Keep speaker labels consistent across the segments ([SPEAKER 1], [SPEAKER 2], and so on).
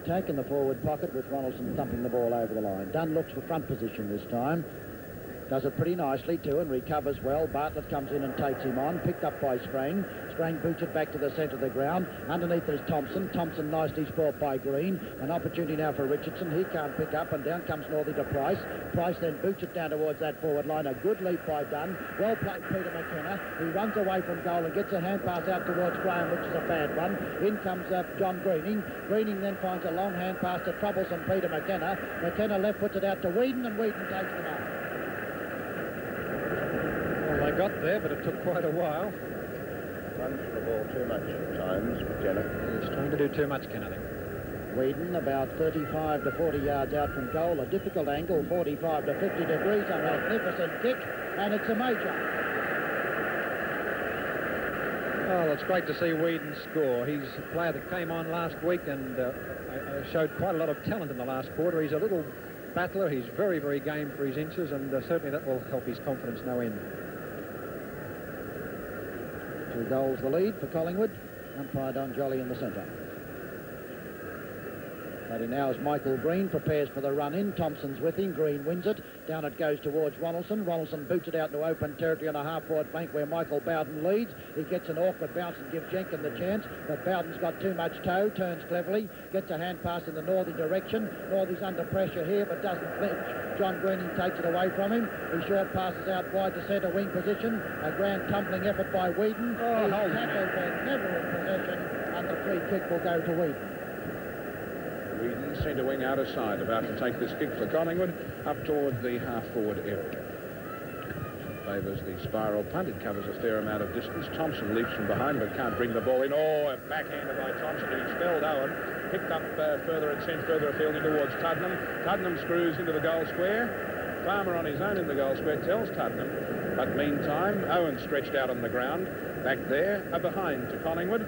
[SPEAKER 1] attack in the forward pocket with Ronaldson thumping the ball over the line. Dunn looks for front position this time. Does it pretty nicely too and recovers well. Bartlett comes in and takes him on. Picked up by Sprang. Sprang boots it back to the centre of the ground. Underneath is Thompson. Thompson nicely sport by Green. An opportunity now for Richardson. He can't pick up and down comes Northey to Price. Price then boots it down towards that forward line. A good leap by Dunn. Well played Peter McKenna. He runs away from goal and gets a hand pass out towards Graham, which is a bad one. In comes John Greening. Greening then finds a long hand pass to troublesome Peter McKenna. McKenna left puts it out to Whedon and Whedon takes them out.
[SPEAKER 2] They got there, but it took quite a while.
[SPEAKER 3] Runs the ball too much at times, McKenna.
[SPEAKER 2] He's trying to do too much, Kennedy.
[SPEAKER 1] Whedon about 35 to 40 yards out from goal. A difficult angle, 45 to 50 degrees. A magnificent kick, and it's a major.
[SPEAKER 2] Oh, it's great to see Whedon score. He's a player that came on last week and showed quite a lot of talent in the last quarter. He's a little battler. He's very, very game for his inches, and certainly that will help his confidence no end.
[SPEAKER 1] 2 goals the lead for Collingwood. Umpire Don Jolly in the centre. Ready now as Michael Green prepares for the run-in. Thompson's with him. Green wins it. Down it goes towards Ronaldson. Ronaldson boots it out into open territory on a half-forward flank where Michael Bowden leads. He gets an awkward bounce and gives Jenkin the chance, but Bowden's got too much toe, turns cleverly, gets a hand pass in the Northey direction. Northey's under pressure here, but doesn't flinch. John Greening takes it away from him. He short passes out wide to centre wing position. A grand tumbling effort by Whedon. He's tackled but never in possession, and the free kick will go to Whedon.
[SPEAKER 4] Whedon, centre wing out of side, about to take this kick for Collingwood up towards the half-forward area. Favours the spiral punt. It covers a fair amount of distance. Thompson leaps from behind but can't bring the ball in. Oh, a backhander by Thompson who expelled Owen. Picked up further and sent further afield towards Tuddenham. Tuddenham screws into the goal square. Farmer on his own in the goal square tells Tuddenham. But meantime, Owen stretched out on the ground. Back there, a behind to Collingwood.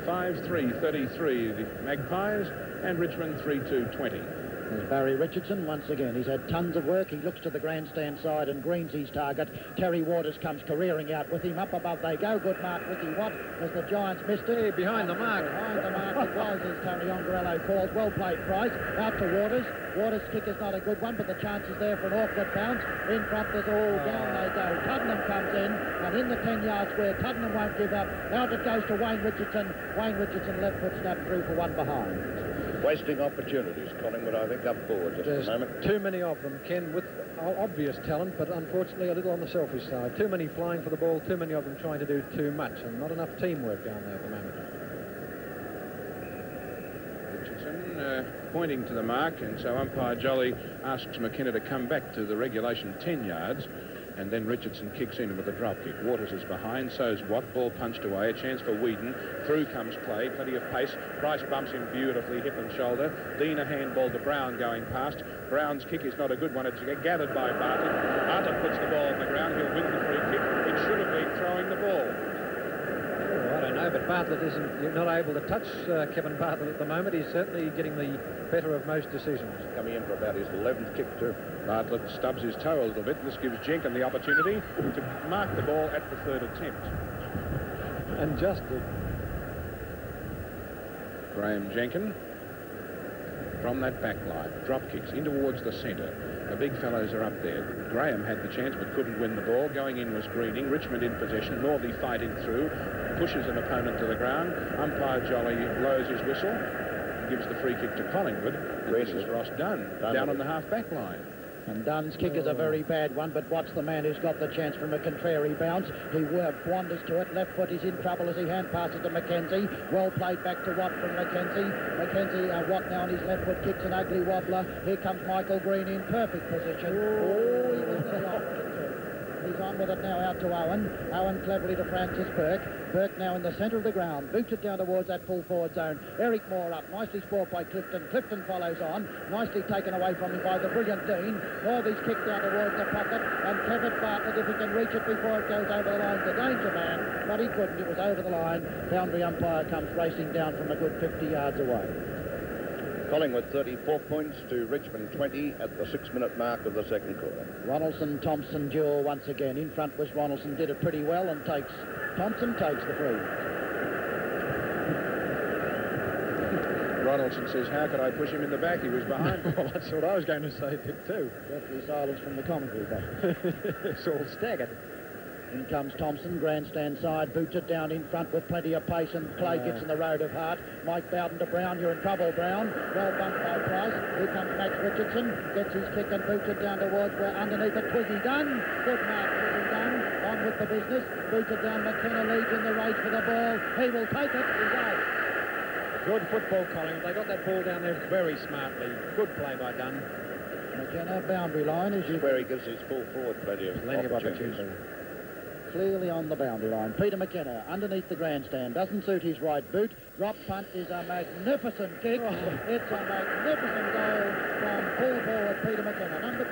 [SPEAKER 4] 5-3-33 the Magpies, and Richmond 3-2-20.
[SPEAKER 1] There's Barry Richardson once again. He's had tons of work. He looks to the grandstand side and greens his target. Terry Waters comes careering out with him. Up above they go. Good mark, Ricky Watt, as the Giants missed it.
[SPEAKER 2] Hey, behind the mark.
[SPEAKER 1] Behind the mark it was, as Tony Ongarello calls. Well played, Price. Out to Waters. Waters' kick is not a good one, but the chance is there for an awkward bounce. In front, there's all down they go. Tuddenham comes in, and in the 10-yard square, Tuddenham won't give up. Out it goes to Wayne Richardson. Wayne Richardson left foot snap through for one behind.
[SPEAKER 3] Wasting opportunities, Collingwood, I think, up forward just
[SPEAKER 2] There's
[SPEAKER 3] a moment.
[SPEAKER 2] too many of them, Ken, with obvious talent, but unfortunately a little on the selfish side. Too many flying for the ball, too many of them trying to do too much, and not enough teamwork down there at the moment.
[SPEAKER 4] Richardson pointing to the mark, and so umpire Jolly asks McKenna to come back to the regulation 10 yards. And then Richardson kicks in with a drop kick. Waters is behind, so's Watt. Ball punched away. A chance for Whedon. Through comes play. Plenty of pace. Price bumps him beautifully, hip and shoulder. Dean a handball to Brown going past. Brown's kick is not a good one. It's gathered by Bartlett. Bartlett puts the ball on the ground. He'll win the free kick. It should have been throwing the ball.
[SPEAKER 2] Oh, I don't know, but Bartlett you're not able to touch Kevin Bartlett at the moment. He's certainly getting the better of most decisions.
[SPEAKER 3] Coming in for about his 11th kick too.
[SPEAKER 4] Bartlett stubs his toe a little bit. This gives Jenkin the opportunity to mark the ball at the third attempt.
[SPEAKER 2] And just did.
[SPEAKER 4] Graham Jenkin from that back line. Drop kicks in towards the centre. The big fellows are up there. Graham had the chance but couldn't win the ball. Going in was Greening. Richmond in possession. Northey fighting through. Pushes an opponent to the ground. Umpire Jolly blows his whistle. Gives the free kick to Collingwood. And this is Ross Dunn down on the half-back line.
[SPEAKER 1] And Dunn's kick is a very bad one, but Watt's the man who's got the chance from a contrary bounce. He wanders to it. Left foot is in trouble as he hand passes to Mackenzie. Well played back to Watt from Mackenzie. Watt now on his left foot kicks an ugly wobbler. Here comes Michael Green in perfect position. Oh, he was the opposite too. He's on with it now out to Owen. Owen cleverly to Francis Burke. Burke now in the centre of the ground. Boots it down towards that full forward zone. Eric Moore up. Nicely sport by Clifton. Clifton follows on. Nicely taken away from him by the brilliant Dean. Northey's kicked down towards the pocket. And Kevin Bartlett, if he can reach it before it goes over the line, the danger man. But he couldn't. It was over the line. Boundary umpire comes racing down from a good 50 yards away.
[SPEAKER 3] Collingwood 34 points to Richmond 20 at the 6-minute mark of the second quarter.
[SPEAKER 1] Ronaldson-Thompson duel once again. In front was Ronaldson, did it pretty well, and Thompson takes the free.
[SPEAKER 4] Ronaldson says, how could I push him in the back? He was behind me.
[SPEAKER 2] Well, that's what I was going to say, Pip, too.
[SPEAKER 1] Deathly silence from the commentary box.
[SPEAKER 2] It's all staggered.
[SPEAKER 1] In comes Thompson, grandstand side, boots it down in front with plenty of pace, and Clay gets in the road of heart. Mike Bowden to Brown, you're in trouble, Brown. Well bumped by Price. Here comes Max Richardson, gets his kick and boots it down towards where underneath it, Twiggy Dunn. Good mark, Twiggy Dunn. On with the business. Boots it down, McKenna leads in the race for the ball. He will take it. He's out.
[SPEAKER 2] Good football, Collingwood. They got that ball down there very smartly. Good play by Dunn.
[SPEAKER 1] McKenna, boundary line, as you
[SPEAKER 3] Where he gives his full forward plenty of opportunities.
[SPEAKER 1] clearly on the boundary line. Peter McKenna underneath the grandstand, doesn't suit his right boot. Drop punt is a magnificent kick. It's a magnificent goal from full forward Peter McKenna, number 2.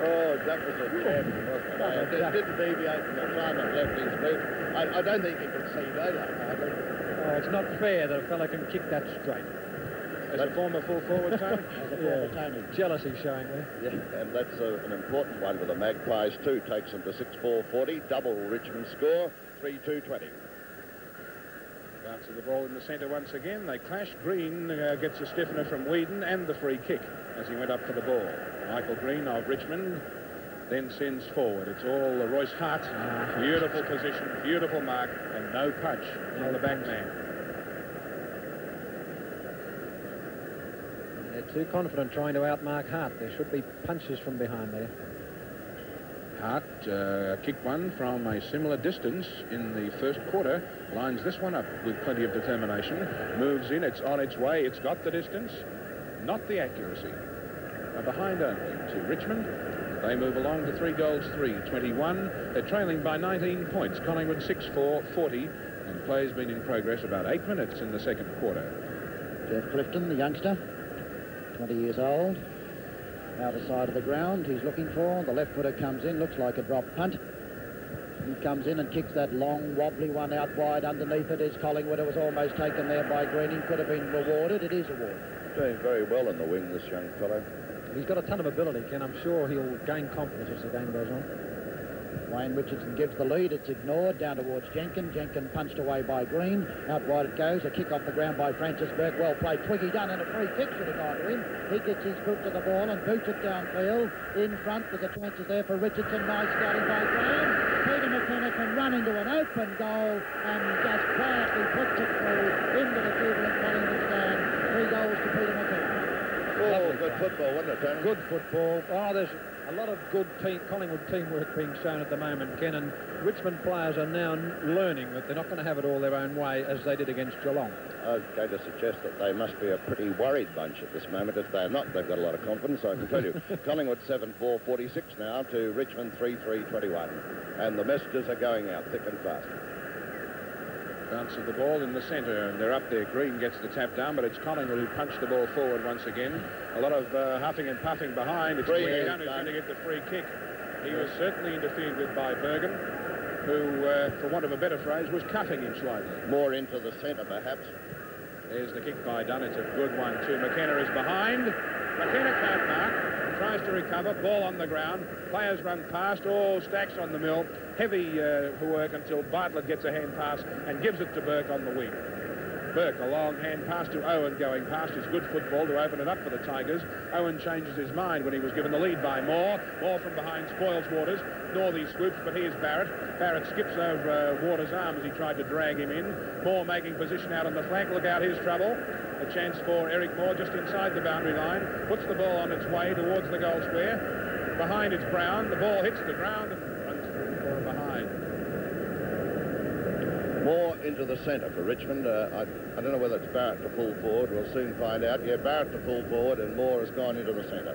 [SPEAKER 3] Oh, that was a chance, wasn't it? It didn't deviate from the time it left his boot. I don't think he can see daylight, hardly.
[SPEAKER 2] Oh, it's not fair that a fella can kick that straight.
[SPEAKER 4] As a former full forward, Tony?
[SPEAKER 1] As a former Tony.
[SPEAKER 2] Jealousy showing there.
[SPEAKER 3] Yeah, and that's an important one with the Magpies too. Takes them to 6-4-40, double Richmond score, 3-2-20.
[SPEAKER 4] Bounce of the ball in the centre once again. They clash. Green gets a stiffener from Whedon and the free kick as he went up for the ball. Michael Green of Richmond then sends forward. It's all Royce Hart. Beautiful position, beautiful mark, and no punch on the back man.
[SPEAKER 2] They're too confident trying to outmark Hart. There should be punches from behind there.
[SPEAKER 4] Hart kicked one from a similar distance in the first quarter. Lines this one up with plenty of determination. Moves in. It's on its way. It's got the distance. Not the accuracy. Behind only to Richmond. They move along to 3-3, 21. They're trailing by 19 points. Collingwood 6-4-40. And play's been in progress about 8 minutes in the second quarter.
[SPEAKER 1] Jeff Clifton, the youngster, 20 years old. Outer side of the ground, he's looking for. The left footer comes in, looks like a drop punt. He comes in and kicks that long, wobbly one out wide. Underneath it is Collingwood. It was almost taken there by Greening. Could have been rewarded. It is awarded.
[SPEAKER 3] Doing very well in the wing, this young fellow.
[SPEAKER 2] He's got a ton of ability, Ken. I'm sure he'll gain confidence as the game goes on.
[SPEAKER 1] Wayne Richardson gives the lead. It's ignored. Down towards Jenkins. Jenkins punched away by Green. Out wide it goes. A kick off the ground by Francis Burke. Well played. Twiggy Dunn, and a free kick should have gone to him. He gets his foot to the ball and boots it downfield. In front, there's a chances there for Richardson. Nice starting by Graham. Peter McKenna can run into an open goal and just quietly puts it through into the jubilant Collingwood stand. 3 goals to Peter McKenna.
[SPEAKER 3] Oh, good football, wasn't it, Tony?
[SPEAKER 2] Good football. Oh, there's a lot of good Collingwood teamwork being shown at the moment, Ken, and Richmond players are now learning that they're not going to have it all their own way as they did against Geelong.
[SPEAKER 3] I was going to suggest that they must be a pretty worried bunch at this moment. If they're not, they've got a lot of confidence, I can tell you. Collingwood 7-4-46 now to Richmond 3-3-21. And the messages are going out thick and fast.
[SPEAKER 4] Bounce of the ball in the centre, and they're up there. Green gets the tap down, but it's Collingwood who punched the ball forward once again. A lot of huffing and puffing behind. It's Green who's going to get the free kick. He was certainly interfered with by Bergen, who, for want of a better phrase, was cuffing him slightly.
[SPEAKER 3] More into the centre, perhaps.
[SPEAKER 4] There's the kick by Dunn. It's a good one, too. McKenna is behind. McKenna can't mark. Tries to recover. Ball on the ground. Players run past. All stacks on the mill. Heavy work until Bartlett gets a hand pass and gives it to Burke on the wing. Burke, a long hand pass to Owen going past his good football to open it up for the Tigers. Owen changes his mind when he was given the lead by Moore. Moore from behind spoils Waters. Northey swoops, but here's Barrett. Barrett skips over Waters' arm as he tried to drag him in. Moore making position out on the flank. Look out, his trouble. A chance for Eric Moore just inside the boundary line. Puts the ball on its way towards the goal square. Behind it's Brown. The ball hits the ground and runs through for behind.
[SPEAKER 3] More into the centre for Richmond. I don't know whether it's Barrett to full forward. We'll soon find out. Yeah, Barrett to full forward, and Moore has gone into the centre.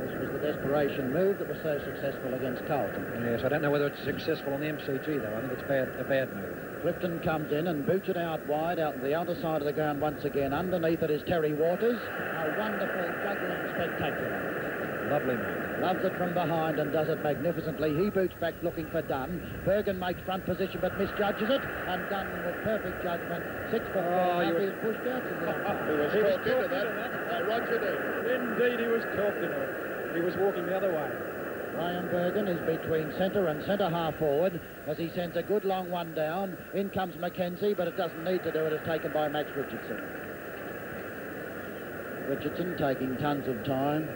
[SPEAKER 1] This was the desperation move that was so successful against Carlton.
[SPEAKER 2] Yes, I don't know whether it's successful on the MCG, though. I think it's a bad move.
[SPEAKER 1] Clifton comes in and boots it out wide, out on the outer side of the ground once again. Underneath it is Terry Waters. A wonderful juggling spectacular.
[SPEAKER 2] Lovely move.
[SPEAKER 1] Loves it from behind and does it magnificently. He boots back looking for Dunn. Bergen makes front position but misjudges it. And Dunn with perfect judgment. 6 foot 4. He was pushed out to the outside.
[SPEAKER 3] He was talked into that. Roger did.
[SPEAKER 2] Indeed, he was talked into it. He was walking the other way.
[SPEAKER 1] Graham Bergen is between centre and centre half forward as he sends a good long one down. In comes Mackenzie, but it doesn't need to do it. It's taken by Max Richardson. Richardson taking tons of time.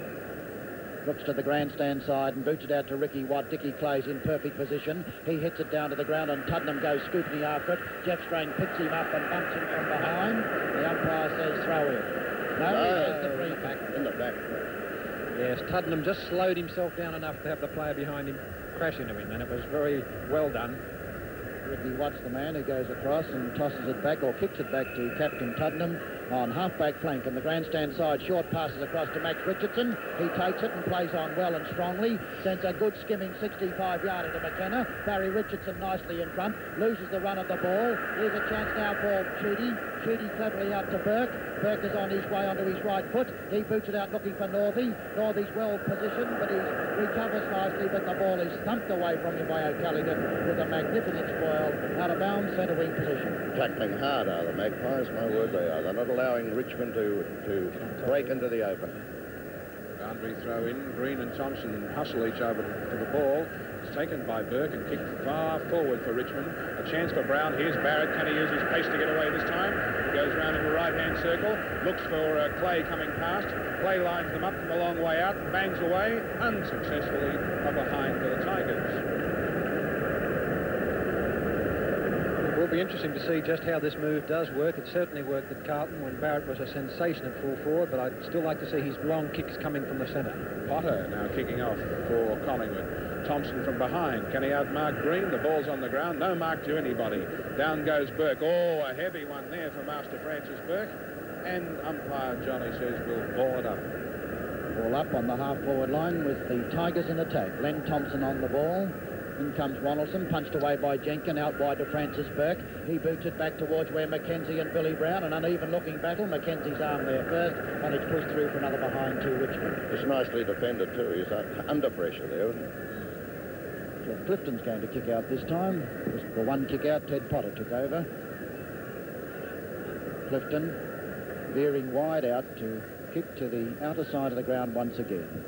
[SPEAKER 1] Looks to the grandstand side and boots it out to Ricky Watt. Dickie Clay's in perfect position. He hits it down to the ground and Tuddenham goes scooping after it. Jeff Strain picks him up and bumps him from behind. The umpire says throw in. No, there's the free back.
[SPEAKER 3] In the back.
[SPEAKER 2] Yes, Tuddenham just slowed himself down enough to have the player behind him crash into him, and it was very well done.
[SPEAKER 1] Ricky Watt's the man who goes across and tosses it back or kicks it back to Captain Tuddenham on half-back flank, and the grandstand side short passes across to Max Richardson. He takes it and plays on well and strongly, sends a good skimming 65-yarder to McKenna. Barry Richardson nicely in front, loses the run of the ball. Here's a chance now for Chudy. Chudy cleverly out to Burke. Burke is on his way onto his right foot. He boots it out looking for Northey. Northey's well positioned, but he recovers nicely, but the ball is thumped away from him by O'Callaghan with a magnificent spoil out of bounds centre wing position.
[SPEAKER 3] Tackling hard are the Magpies, my word they are. They're not allowing Richmond to break into the open.
[SPEAKER 4] Boundary throw in. Green and Thompson hustle each other for the ball. It's taken by Burke and kicked far forward for Richmond. A chance for Brown. Here's Barrett. Can he use his pace to get away this time? He goes round in the right-hand circle. Looks for Clay coming past. Clay lines them up from a long way out. Bangs away unsuccessfully from behind for the Tigers.
[SPEAKER 2] It will be interesting to see just how this move does work. It certainly worked at Carlton when Barrett was a sensation at full forward, but I'd still like to see his long kicks coming from the centre.
[SPEAKER 4] Potter now kicking off for Collingwood. Thompson from behind. Can he outmark Green? The ball's on the ground. No mark to anybody. Down goes Burke. Oh, a heavy one there for Master Francis Burke. And umpire Johnny says we'll ball it up.
[SPEAKER 1] Ball up on the half-forward line with the Tigers in attack. Len Thompson on the ball. In comes Ronaldson, punched away by Jenkin, out wide to Francis Burke. He boots it back towards where Mackenzie and Billy Brown, an uneven-looking battle. Mackenzie's arm there first, and it's pushed through for another behind to Richmond.
[SPEAKER 3] It's nicely defended too. He's under pressure there.
[SPEAKER 1] Jeff Clifton's going to kick out this time. Just for one kick out, Ted Potter took over. Clifton veering wide out to kick to the outer side of the ground once again.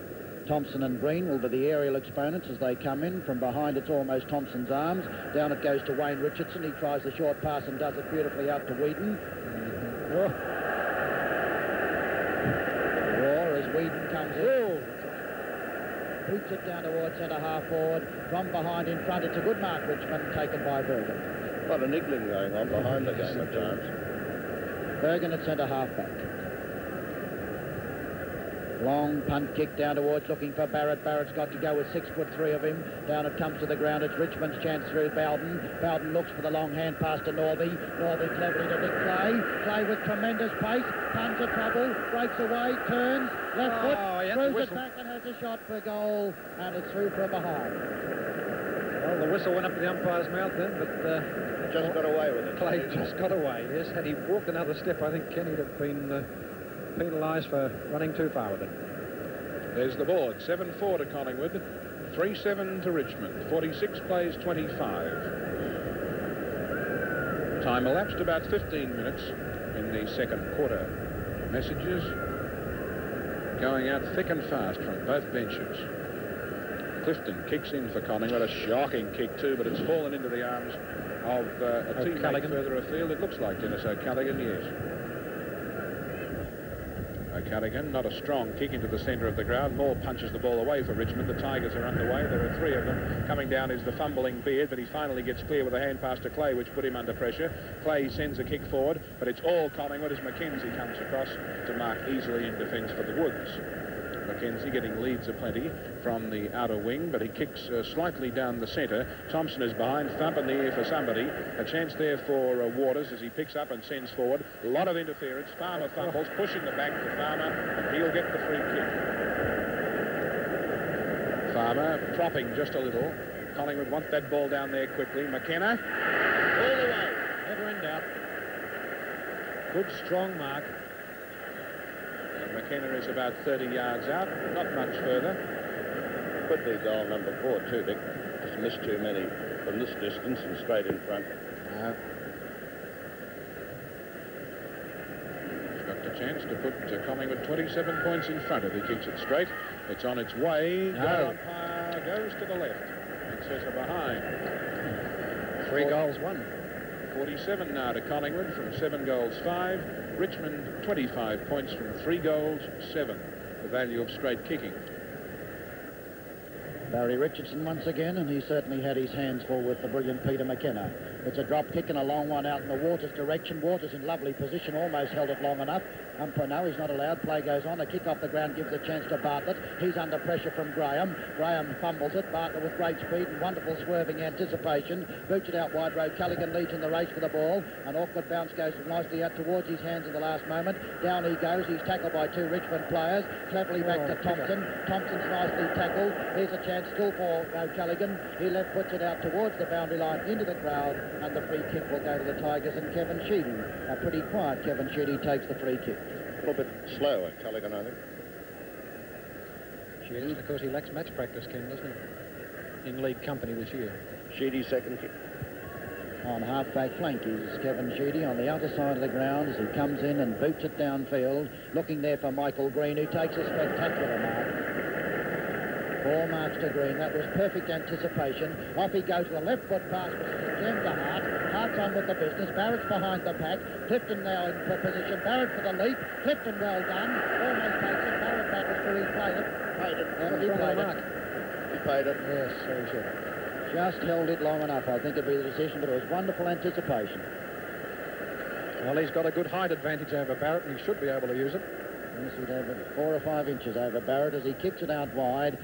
[SPEAKER 1] Thompson and Green will be the aerial exponents as they come in. From behind, it's almost Thompson's arms. Down it goes to Wayne Richardson. He tries the short pass and does it beautifully out to Whedon. Oh. Roar as Whedon comes in. Boots it down towards centre half forward. From behind in front, it's a good mark, Richmond, taken by Bergen.
[SPEAKER 3] A lot of niggling going on behind the game at times.
[SPEAKER 1] Bergen at centre half back. Long punt kick down towards looking for Barrett. Barrett's got to go with 6'3" of him. Down it comes to the ground. It's Richmond's chance through Bowden. Bowden looks for the long hand pass to Northey. Northey cleverly to Nick Clay. Clay with tremendous pace. Tons of trouble. Breaks away. Turns. Left foot. Throws it back and has a shot for goal. And it's through for a behind.
[SPEAKER 2] Well, the whistle went up to the umpire's mouth then, but...
[SPEAKER 3] just got away with it.
[SPEAKER 2] Clay just got away, yes. Had he walked another step, I think Kenny'd have been... penalised for running too far with it.
[SPEAKER 4] There's the board. 7-4 to Collingwood, 3-7 to Richmond. 46 plays 25. Time elapsed about 15 minutes in the second quarter. Messages going out thick and fast from both benches. Clifton kicks in for Collingwood. A shocking kick too, but it's fallen into the arms of a teammate further afield. It looks like Dennis O'Callaghan, yes. O'Callaghan, not a strong kick into the centre of the ground. Moore punches the ball away for Richmond. The Tigers are underway. There are three of them. Coming down is the fumbling Beard, but he finally gets clear with a hand pass to Clay, which put him under pressure. Clay sends a kick forward, but it's all Collingwood as Mackenzie comes across to mark easily in defence for the Woods. Mackenzie getting leads aplenty from the outer wing, but he kicks slightly down the centre. Thompson is behind, thump in the air for somebody. A chance there for Waters as he picks up and sends forward. A lot of interference. Farmer fumbles, pushing the back for Farmer, and he'll get the free kick. Farmer dropping just a little. Collingwood want that ball down there quickly. McKenna, all the way, never in doubt. Good strong mark. McKenna is about 30 yards out, not much further.
[SPEAKER 3] Could be goal number 4 too, Dick. Just missed too many from this distance and straight in front.
[SPEAKER 4] He's got the chance to put Collingwood 27 points in front if he kicks it straight. It's on its way.
[SPEAKER 2] No.
[SPEAKER 4] now goes to the left. Excess of behind.
[SPEAKER 2] 3 goals, 1.
[SPEAKER 4] 47 now to Collingwood from 7 goals, 5. Richmond, 25 points from 3 goals, 7. The value of straight kicking.
[SPEAKER 1] Barry Richardson once again, and he certainly had his hands full with the brilliant Peter McKenna. It's a drop kick and a long one out in the Waters direction. Waters in lovely position, almost held it long enough. Umpire, no, he's not allowed. Play goes on. A kick off the ground gives a chance to Bartlett. He's under pressure from Graham. Graham fumbles it. Bartlett with great speed and wonderful swerving anticipation. Boots it out wide road. Callaghan leads in the race for the ball. An awkward bounce goes nicely out towards his hands in the last moment. Down he goes. He's tackled by 2 Richmond players. Cleverly back to Thompson. Thompson's nicely tackled. Here's a chance still for Callaghan. He left puts it out towards the boundary line into the crowd, and the free kick will go to the Tigers and Kevin Sheedy. A pretty quiet Kevin Sheedy takes the free kick.
[SPEAKER 3] A little bit slower, Callaghan, I think.
[SPEAKER 2] Sheedy, because he lacks match practice, Ken, doesn't he? In league company this year.
[SPEAKER 3] Sheedy's second kick.
[SPEAKER 1] On half-back flank is Kevin Sheedy on the outer side of the ground as he comes in and boots it downfield, looking there for Michael Green, who takes a spectacular mark. 4 marks to Green. That was perfect anticipation. Off he goes with a left foot pass, which is jammed to Hart. Hart's on with the business. Barrett's behind the pack. Clifton now in position. Barrett for the leap. Clifton well done. Almost takes it. Barrett battles through. He's played it.
[SPEAKER 3] Paid it.
[SPEAKER 1] He played it.
[SPEAKER 3] He paid it.
[SPEAKER 2] Yes, so he should.
[SPEAKER 1] Just held it long enough. I think it'd be the decision, but it was wonderful anticipation.
[SPEAKER 2] Well, he's got a good height advantage over Barrett, and he should be able to use it.
[SPEAKER 1] Yes, he'd have 4 or 5 inches over Barrett as he kicks it out wide.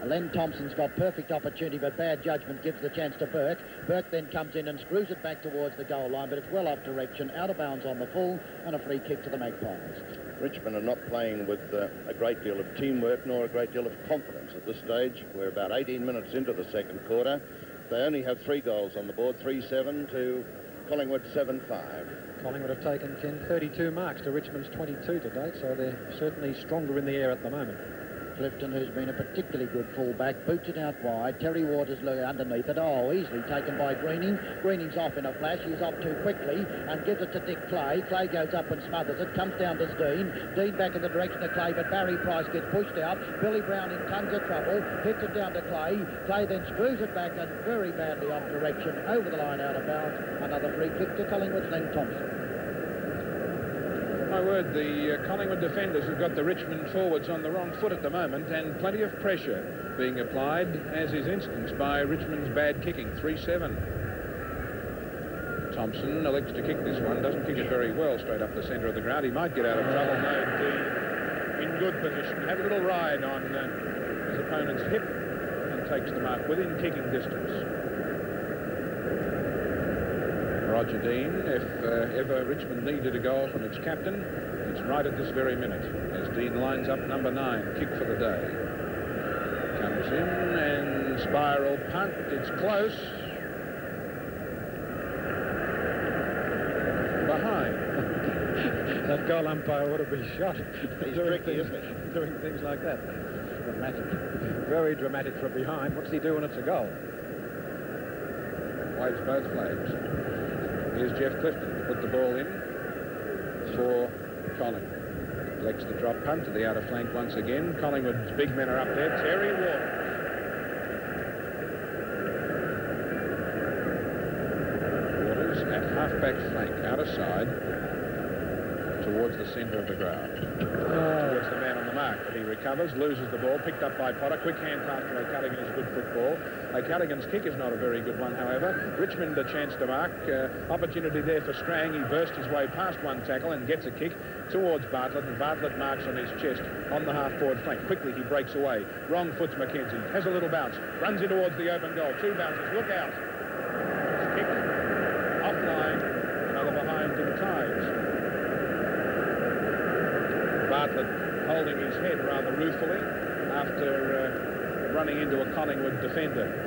[SPEAKER 1] Len Thompson's got perfect opportunity, but bad judgment gives the chance to Burke. Burke then comes in and screws it back towards the goal line, but it's well off direction, out of bounds on the full, and a free kick to the Magpies.
[SPEAKER 3] Richmond are not playing with a great deal of teamwork nor a great deal of confidence at this stage. We're about 18 minutes into the second quarter. They only have 3 goals on the board, 3-7 to Collingwood 7-5.
[SPEAKER 2] Collingwood have taken 32 marks to Richmond's 22 to date, so they're certainly stronger in the air at the moment.
[SPEAKER 1] Clifton, who's been a particularly good fullback, boots it out wide. Terry Waters underneath it. Oh, easily taken by Greening. Greening's off in a flash. He's off too quickly and gives it to Dick Clay. Clay goes up and smothers it. Comes down to Dean. Dean back in the direction of Clay, but Barry Price gets pushed out. Billy Brown in tons of trouble. Hits it down to Clay. Clay then screws it back and very badly off direction. Over the line, out of bounds. Another free kick to Collingwood's Len Thompson.
[SPEAKER 4] My word, the Collingwood defenders have got the Richmond forwards on the wrong foot at the moment, and plenty of pressure being applied, as is instanced by Richmond's bad kicking, 3-7. Thompson elects to kick this one, doesn't kick it very well straight up the centre of the ground. He might get out of trouble. No, Dean in good position, had a little ride on his opponent's hip and takes the mark within kicking distance. Roger Dean, if ever Richmond needed a goal from its captain, it's right at this very minute, as Dean lines up number 9, kick for the day. Comes in and spiral punt, it's close. Behind.
[SPEAKER 2] That goal umpire ought to be shot.
[SPEAKER 3] He's tricky, isn't he?
[SPEAKER 2] Doing things like that. Dramatic. Very dramatic from behind. What's he do when it's a goal?
[SPEAKER 4] Waves both flags. Here's Jeff Clifton to put the ball in for Collingwood. Elects the drop punt to the outer flank once again. Collingwood's big men are up there. Terry Waters. Waters at half-back flank, outer side, towards the centre of the ground. Towards the man on the mark, but he recovers, loses the ball, picked up by Potter. Quick hand pass to O'Callaghan is good football. O'Callaghan's kick is not a very good one, however. Richmond a chance to mark. Opportunity there for Strang. He burst his way past one tackle and gets a kick towards Bartlett, and Bartlett marks on his chest on the half-forward flank. Quickly he breaks away. Wrong foot's Mackenzie. Has a little bounce. Runs in towards the open goal. 2 bounces. Look out. It's kicked. Offline. Another behind to the Tigers. Bartlett holding his head rather ruefully after running into a Collingwood defender.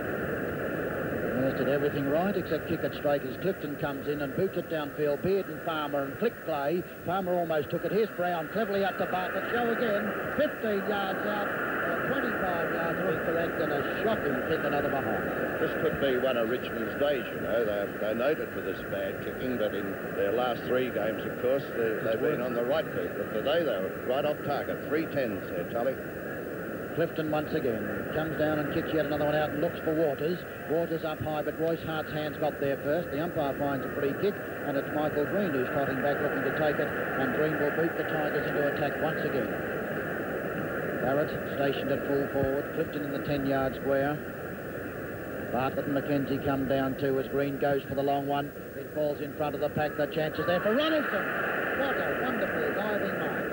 [SPEAKER 1] Yes, did everything right except kick it straight as Clifton comes in and boots it downfield. Beard and Farmer and Flick Clay. Farmer almost took it. Here's Brown cleverly up to Bartlett. Show again. 15 yards out. 25 yards to be correct, and a shocking kick another behind.
[SPEAKER 3] This could be one of Richmond's days, you know. They're noted for this bad kicking, but in their last 3 games, of course, they've been on the right feet. But today they were right off target. 3 10s there, Tully.
[SPEAKER 1] Clifton once again comes down and kicks yet another one out and looks for Waters. Waters up high, but Royce Hart's hands got there first. The umpire finds a free kick, and it's Michael Green who's trotting back looking to take it, and Green will beat the Tigers into attack once again. Barrett stationed at full forward. Clifton in the 10-yard square. Bartlett and Mackenzie come down too as Green goes for the long one. It falls in front of the pack. The chance is there for Ronaldson. What a wonderful diving mark.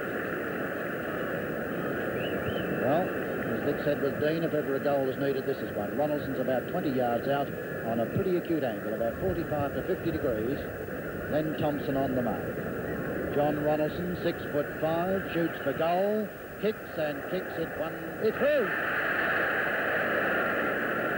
[SPEAKER 1] Well, as Vic said with Dean, if ever a goal is needed, this is one. Ronaldson's about 20 yards out on a pretty acute angle, about 45 to 50 degrees. Then Thompson on the mark. John Ronaldson, 6'5", shoots for goal, kicks and kicks it one. It's through.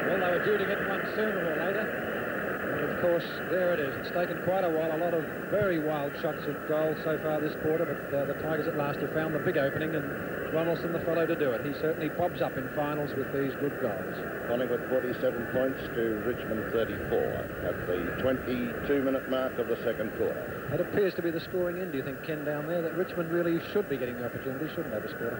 [SPEAKER 2] Well, they were due to get one sooner or later. And of course, there it is. It's taken quite a while. A lot of very wild shots at goal so far this quarter, but the Tigers at last have found the big opening, and Ronaldson the fellow to do it. He certainly bobs up in finals with these good goals.
[SPEAKER 3] Collingwood 47 points to Richmond 34 at the 22-minute mark of the second quarter.
[SPEAKER 2] It appears to be the scoring end, do you think, Ken, down there, that Richmond really should be getting the opportunity, shouldn't they, this quarter?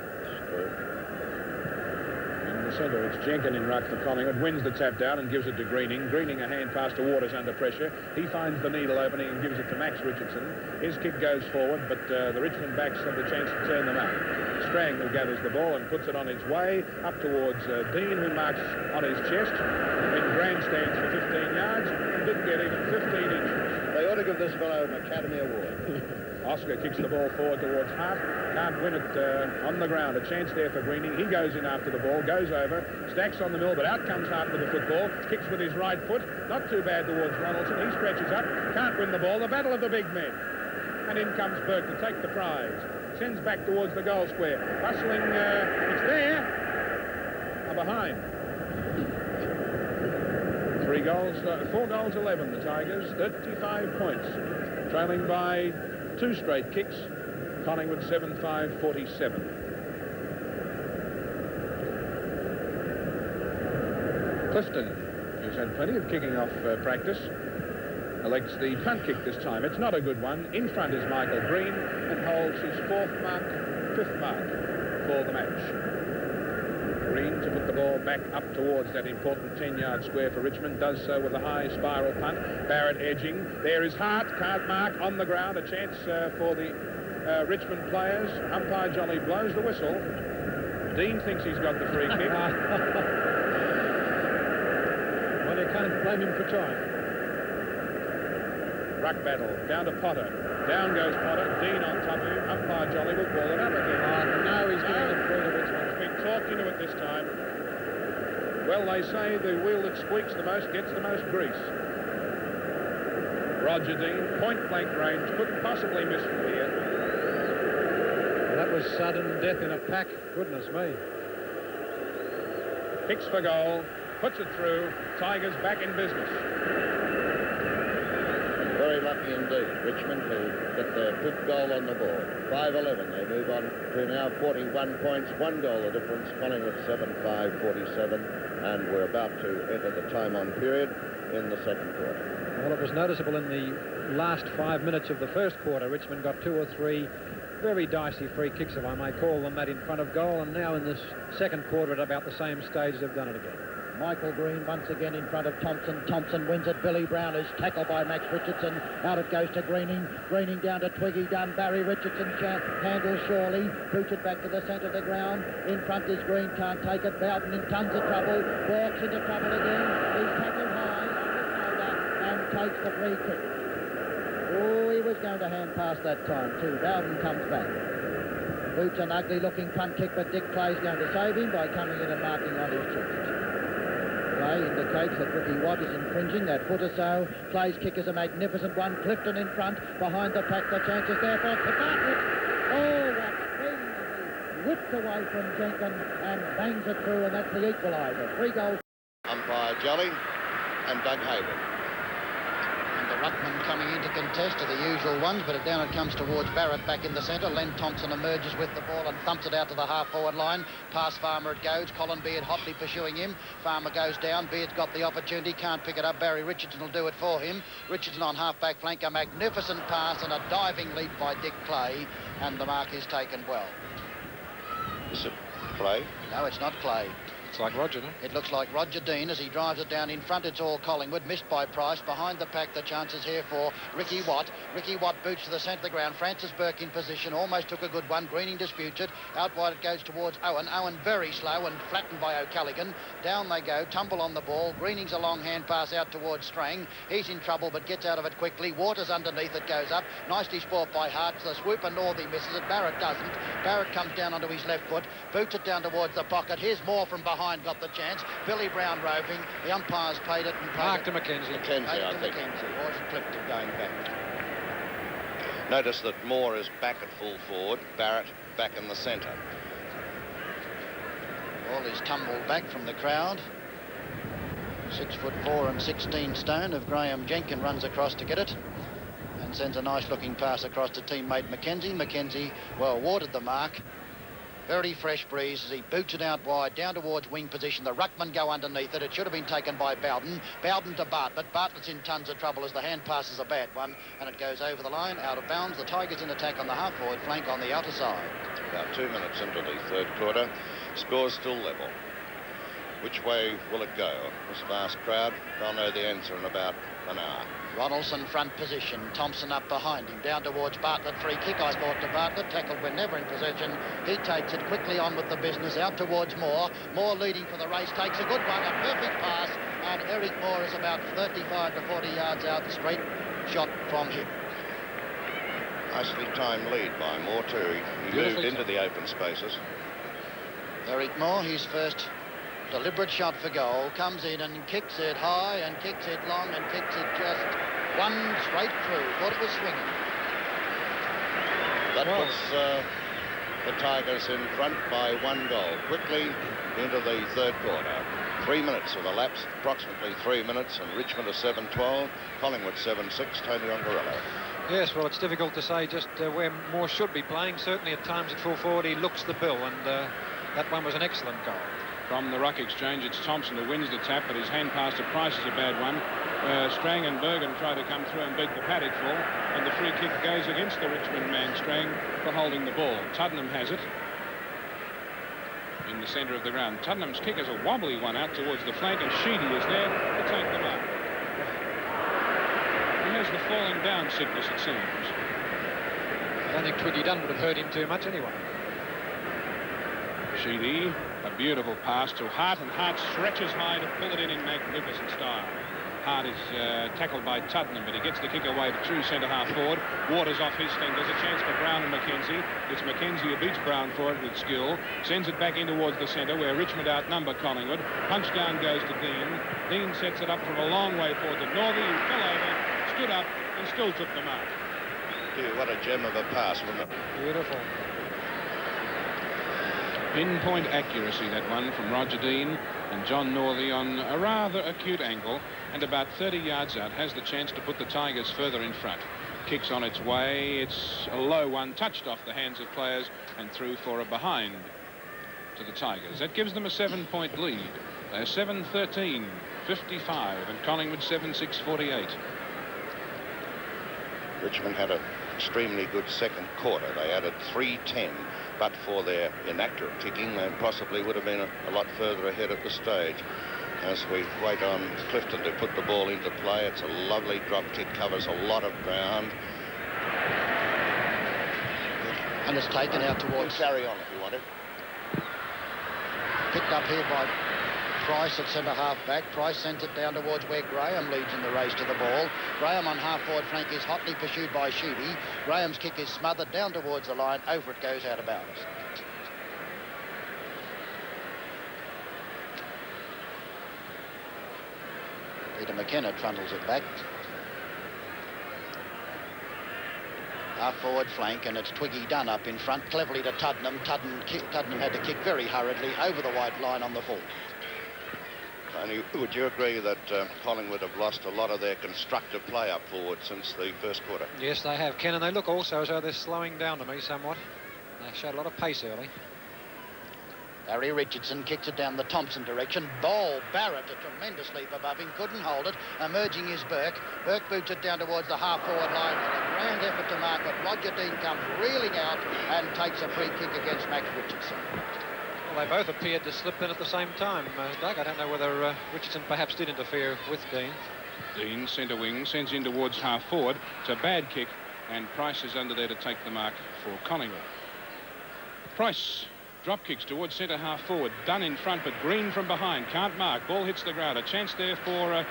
[SPEAKER 4] In the centre, it's Jenkin in ruck for Collingwood, wins the tap down and gives it to Greening. Greening a hand pass to Waters under pressure. He finds the needle opening and gives it to Max Richardson. His kick goes forward, but the Richmond backs have the chance to turn them up. Strang who gathers the ball and puts it on its way up towards Dean, who marks on his chest in grandstands for 15 yards and didn't get even 15 inches.
[SPEAKER 3] They ought to give this fellow an Academy Award.
[SPEAKER 4] Oscar kicks the ball forward towards Hart. Can't win it on the ground. A chance there for Greening. He goes in after the ball, goes over, stacks on the mill, but out comes Hart with the football. Kicks with his right foot. Not too bad towards Ronaldson. He stretches up. Can't win the ball. The battle of the big men. And in comes Burke to take the prize. Sends back towards the goal square. Bustling. It's there. Behind. 4 goals, 11, the Tigers, 35 points. Trailing by 2 straight kicks. Collingwood 7-5-47. Clifton, who's had plenty of kicking off practice, elects the front kick this time. It's not a good one. In front is Michael Green and holds his 5th mark for the match. Green to put the ball back up towards that important 10-yard square for Richmond. Does so with a high spiral punt. Barrett edging. There is Hart. Can't mark on the ground. A chance for the Richmond players. Umpire Jolly blows the whistle. Dean thinks he's got the free kick.
[SPEAKER 2] Well, you can't blame him for trying.
[SPEAKER 4] Ruck battle. Down to Potter. Down goes Potter. Dean on top of him. Umpire Jolly will ball it up again.
[SPEAKER 2] Oh, no, he's giving it through to Richmond.
[SPEAKER 4] He's been talked into it this time. Well, they say the wheel that squeaks the most gets the most grease. Roger Dean, point-blank range, couldn't possibly miss from here.
[SPEAKER 2] Well, that was sudden death in a pack. Goodness me.
[SPEAKER 4] Kicks for goal, puts it through. Tigers back in business.
[SPEAKER 3] Very lucky indeed, Richmond, to get their 5th goal on the board. 5-11, they move on to now 41 points, 1 goal the difference. Collingwood 7-5-47, and we're about to enter the time-on period in the second quarter.
[SPEAKER 2] Well, it was noticeable in the last 5 minutes of the first quarter. Richmond got 2 or 3 very dicey free kicks, if I may call them that, in front of goal, and now in this second quarter at about the same stage, they've done it again.
[SPEAKER 1] Michael Green once again in front of Thompson. Thompson wins it. Billy Brown is tackled by Max Richardson. Out it goes to Greening. Greening down to Twiggy Dunn. Barry Richardson handles surely. Boots it back to the centre of the ground. In front is Green. Can't take it. Bowden in tons of trouble. Walks into trouble again. He's tackled high on the shoulder and takes the free kick. Oh, he was going to hand pass that time too. Bowden comes back. Boots an ugly looking punt kick, but Dick Clay's going to save him by coming in and marking on his chest. Clay indicates that Ricky Watt is infringing that foot or so. Clay's kick is a magnificent one. Clifton in front, behind the pack. The chance is there for Bartlett. Oh, what speed! He whipped away from Jenkins and bangs it through, and that's the equaliser. 3 goals.
[SPEAKER 3] Umpire Jolly and Doug Hayward.
[SPEAKER 1] And the ruckman coming in to contest are the usual ones, but down it comes towards Barrett back in the centre. Len Thompson emerges with the ball and thumps it out to the half-forward line. Past Farmer it goes. Colin Beard hotly pursuing him. Farmer goes down. Beard's got the opportunity. Can't pick it up. Barry Richardson will do it for him. Richardson on half-back flank. A magnificent pass and a diving leap by Dick Clay. And the mark is taken well.
[SPEAKER 3] Play.
[SPEAKER 1] No, it's not Clay.
[SPEAKER 2] It's like Roger, no?
[SPEAKER 1] It looks like Roger Dean as he drives it down in front. It's all Collingwood, missed by Price. Behind the pack, the chances here for Ricky Watt. Ricky Watt boots to the centre of the ground. Francis Burke in position, almost took a good one. Greening disputes it. Out wide it goes towards Owen. Owen very slow and flattened by O'Callaghan. Down they go, tumble on the ball. Greening's a long hand pass out towards Strang. He's in trouble but gets out of it quickly. Waters underneath it, goes up. Nicely sport by Hart. The swoop and Northey misses it. Barrett doesn't. Barrett comes down onto his left foot, boots it down towards the pocket. Here's Moore from behind, got the chance. Billy Brown roving. The umpires paid it and
[SPEAKER 2] Mark to Mackenzie.
[SPEAKER 3] Mackenzie, I think.
[SPEAKER 1] Horse clipped it going back.
[SPEAKER 3] Notice that Moore is back at full forward. Barrett back in the centre.
[SPEAKER 1] Ball is tumbled back from the crowd. 6'4" and 16 stone of Graham Jenkin runs across to get it and sends a nice looking pass across to teammate Mackenzie. Mackenzie well warded the mark. Very fresh breeze as he boots it out wide, down towards wing position. The ruckman go underneath it. It should have been taken by Bowden. Bowden to Bartlett. Bartlett's in tons of trouble as the hand pass is a bad one, and it goes over the line, out of bounds. The Tigers in attack on the half-forward flank on the outer side.
[SPEAKER 3] About 2 minutes into the third quarter. Score's still level. Which way will it go? This vast crowd, they'll know the answer in about an hour.
[SPEAKER 1] Ronaldson front position, Thompson up behind him, down towards Bartlett. Free kick, I thought, to Bartlett. Tackled when never in possession. He takes it quickly on with the business, out towards Moore. Moore leading for the race, takes a good one, a perfect pass, and Eric Moore is about 35 to 40 yards out, straight shot from him.
[SPEAKER 3] Nicely timed lead by Moore too. He moved into the open spaces.
[SPEAKER 1] Eric Moore, his first deliberate shot for goal, comes in and kicks it high and kicks it long and kicks it just one straight through. Thought it was swinging.
[SPEAKER 3] That puts the Tigers in front by 1 goal. Quickly into the third quarter. 3 minutes have elapsed, approximately 3 minutes, and Richmond are 7-12, Collingwood 7-6, Tony Rongarello.
[SPEAKER 2] Yes, well, it's difficult to say just where Moore should be playing. Certainly at times at full forward he looks the bill, and that one was an excellent goal.
[SPEAKER 4] From the ruck exchange, it's Thompson who wins the tap, but his hand pass to Price is a bad one. Strang and Bergen try to come through and beat the paddock full, and the free kick goes against the Richmond man, Strang, for holding the ball. Tuddenham has it in the centre of the ground. Tuddenham's kick is a wobbly one out towards the flank, and Sheedy is there to take them up. He has the falling down sickness, it seems.
[SPEAKER 2] I don't think Twiggy Dunn would have hurt him too much anyway.
[SPEAKER 4] Sheedy, a beautiful pass to Hart, and Hart stretches high to pull it in magnificent style. Hart is tackled by Tuddenham, but he gets the kick away to true centre-half forward. Waters off his fingers, a chance for Brown and Mackenzie. It's Mackenzie who beats Brown for it with skill, sends it back in towards the centre where Richmond outnumber Collingwood. Punch down goes to Dean. Dean sets it up from a long way forward to Northey, who fell over, stood up, and still took the mark.
[SPEAKER 3] Gee, what a gem of a pass, wasn't it?
[SPEAKER 2] Beautiful.
[SPEAKER 4] Pinpoint accuracy, that one from Roger Dean, and John Northey on a rather acute angle, and about 30 yards out has the chance to put the Tigers further in front. Kicks on its way. It's a low one, touched off the hands of players and through for a behind to the Tigers. That gives them a 7-point lead. They're 7-13, 55, and Collingwood 7-6, 48.
[SPEAKER 3] Richmond had an extremely good second quarter. They added 3:10. But for their inaccurate kicking, they possibly would have been a lot further ahead at the stage. As we wait on Clifton to put the ball into play, it's a lovely drop kick, covers a lot of ground.
[SPEAKER 1] And it's taken out towards...
[SPEAKER 3] Carry on if you want it.
[SPEAKER 1] Picked up here by Price at centre-half back. Price sends it down towards where Graham leads in the race to the ball. Graham on half-forward flank is hotly pursued by Sheedy. Graham's kick is smothered down towards the line. Over it goes out of bounds. Peter McKenna trundles it back. Half-forward flank, and it's Twiggy Dunn up in front, cleverly to Tuddenham. Tuddenham had to kick very hurriedly over the white line on the full.
[SPEAKER 3] Tony, would you agree that Collingwood have lost a lot of their constructive play up forward since the first quarter?
[SPEAKER 2] Yes, they have, Ken, and they look also as though they're slowing down to me somewhat. They showed a lot of pace early.
[SPEAKER 1] Harry Richardson kicks it down the Thompson direction. Ball, Barrett, a tremendous leap above him, couldn't hold it. Emerging is Burke. Burke boots it down towards the half-forward line. A grand effort to mark it. Roger Dean comes reeling out and takes a free kick against Max Richardson.
[SPEAKER 2] Well, Well, they both appeared to slip in at the same time, Doug. I don't know whether Richardson perhaps did interfere with Dean.
[SPEAKER 4] Dean, centre wing, sends in towards half forward. It's a bad kick, and Price is under there to take the mark for Collingwood. Price drop kicks towards centre half forward. Dunn in front, but Green from behind. Can't mark. Ball hits the ground. A chance there for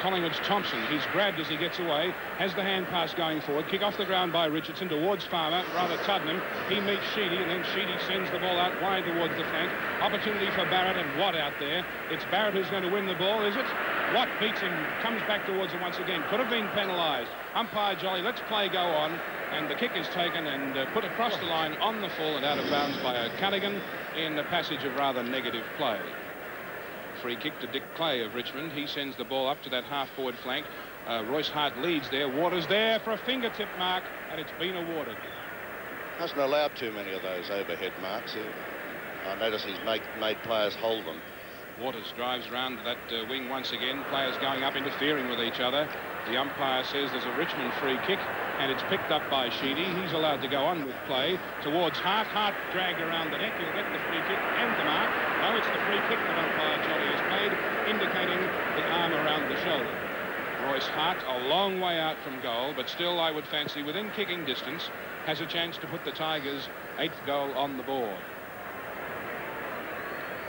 [SPEAKER 4] Collingwood's Thompson. He's grabbed as he gets away. Has the hand pass going forward. Kick off the ground by Richardson towards Farmer, rather Tuddenham. He meets Sheedy, and then Sheedy sends the ball out wide towards the flank. Opportunity for Barrett and Watt out there. It's Barrett who's going to win the ball, is it? Watt beats him, comes back towards him once again. Could have been penalised. Umpire Jolly, let's play go on. And the kick is taken and put across the line on the full and out of bounds by O'Callaghan in the passage of rather negative play. Free kick to Dick Clay of Richmond. He sends the ball up to that half-forward flank. Royce Hart leads there. Waters there for a fingertip mark, and it's been awarded.
[SPEAKER 3] Hasn't allowed too many of those overhead marks. I notice he's made players hold them.
[SPEAKER 4] Waters drives round that wing once again. Players going up, interfering with each other. The umpire says there's a Richmond free kick, and it's picked up by Sheedy. He's allowed to go on with play towards Hart. Hart dragged around the neck. He'll get the free kick and the mark. No, it's the free kick that umpire Jolly has made, indicating the arm around the shoulder. Royce Hart, a long way out from goal, but still, I would fancy, within kicking distance, has a chance to put the Tigers' 8th goal on the board.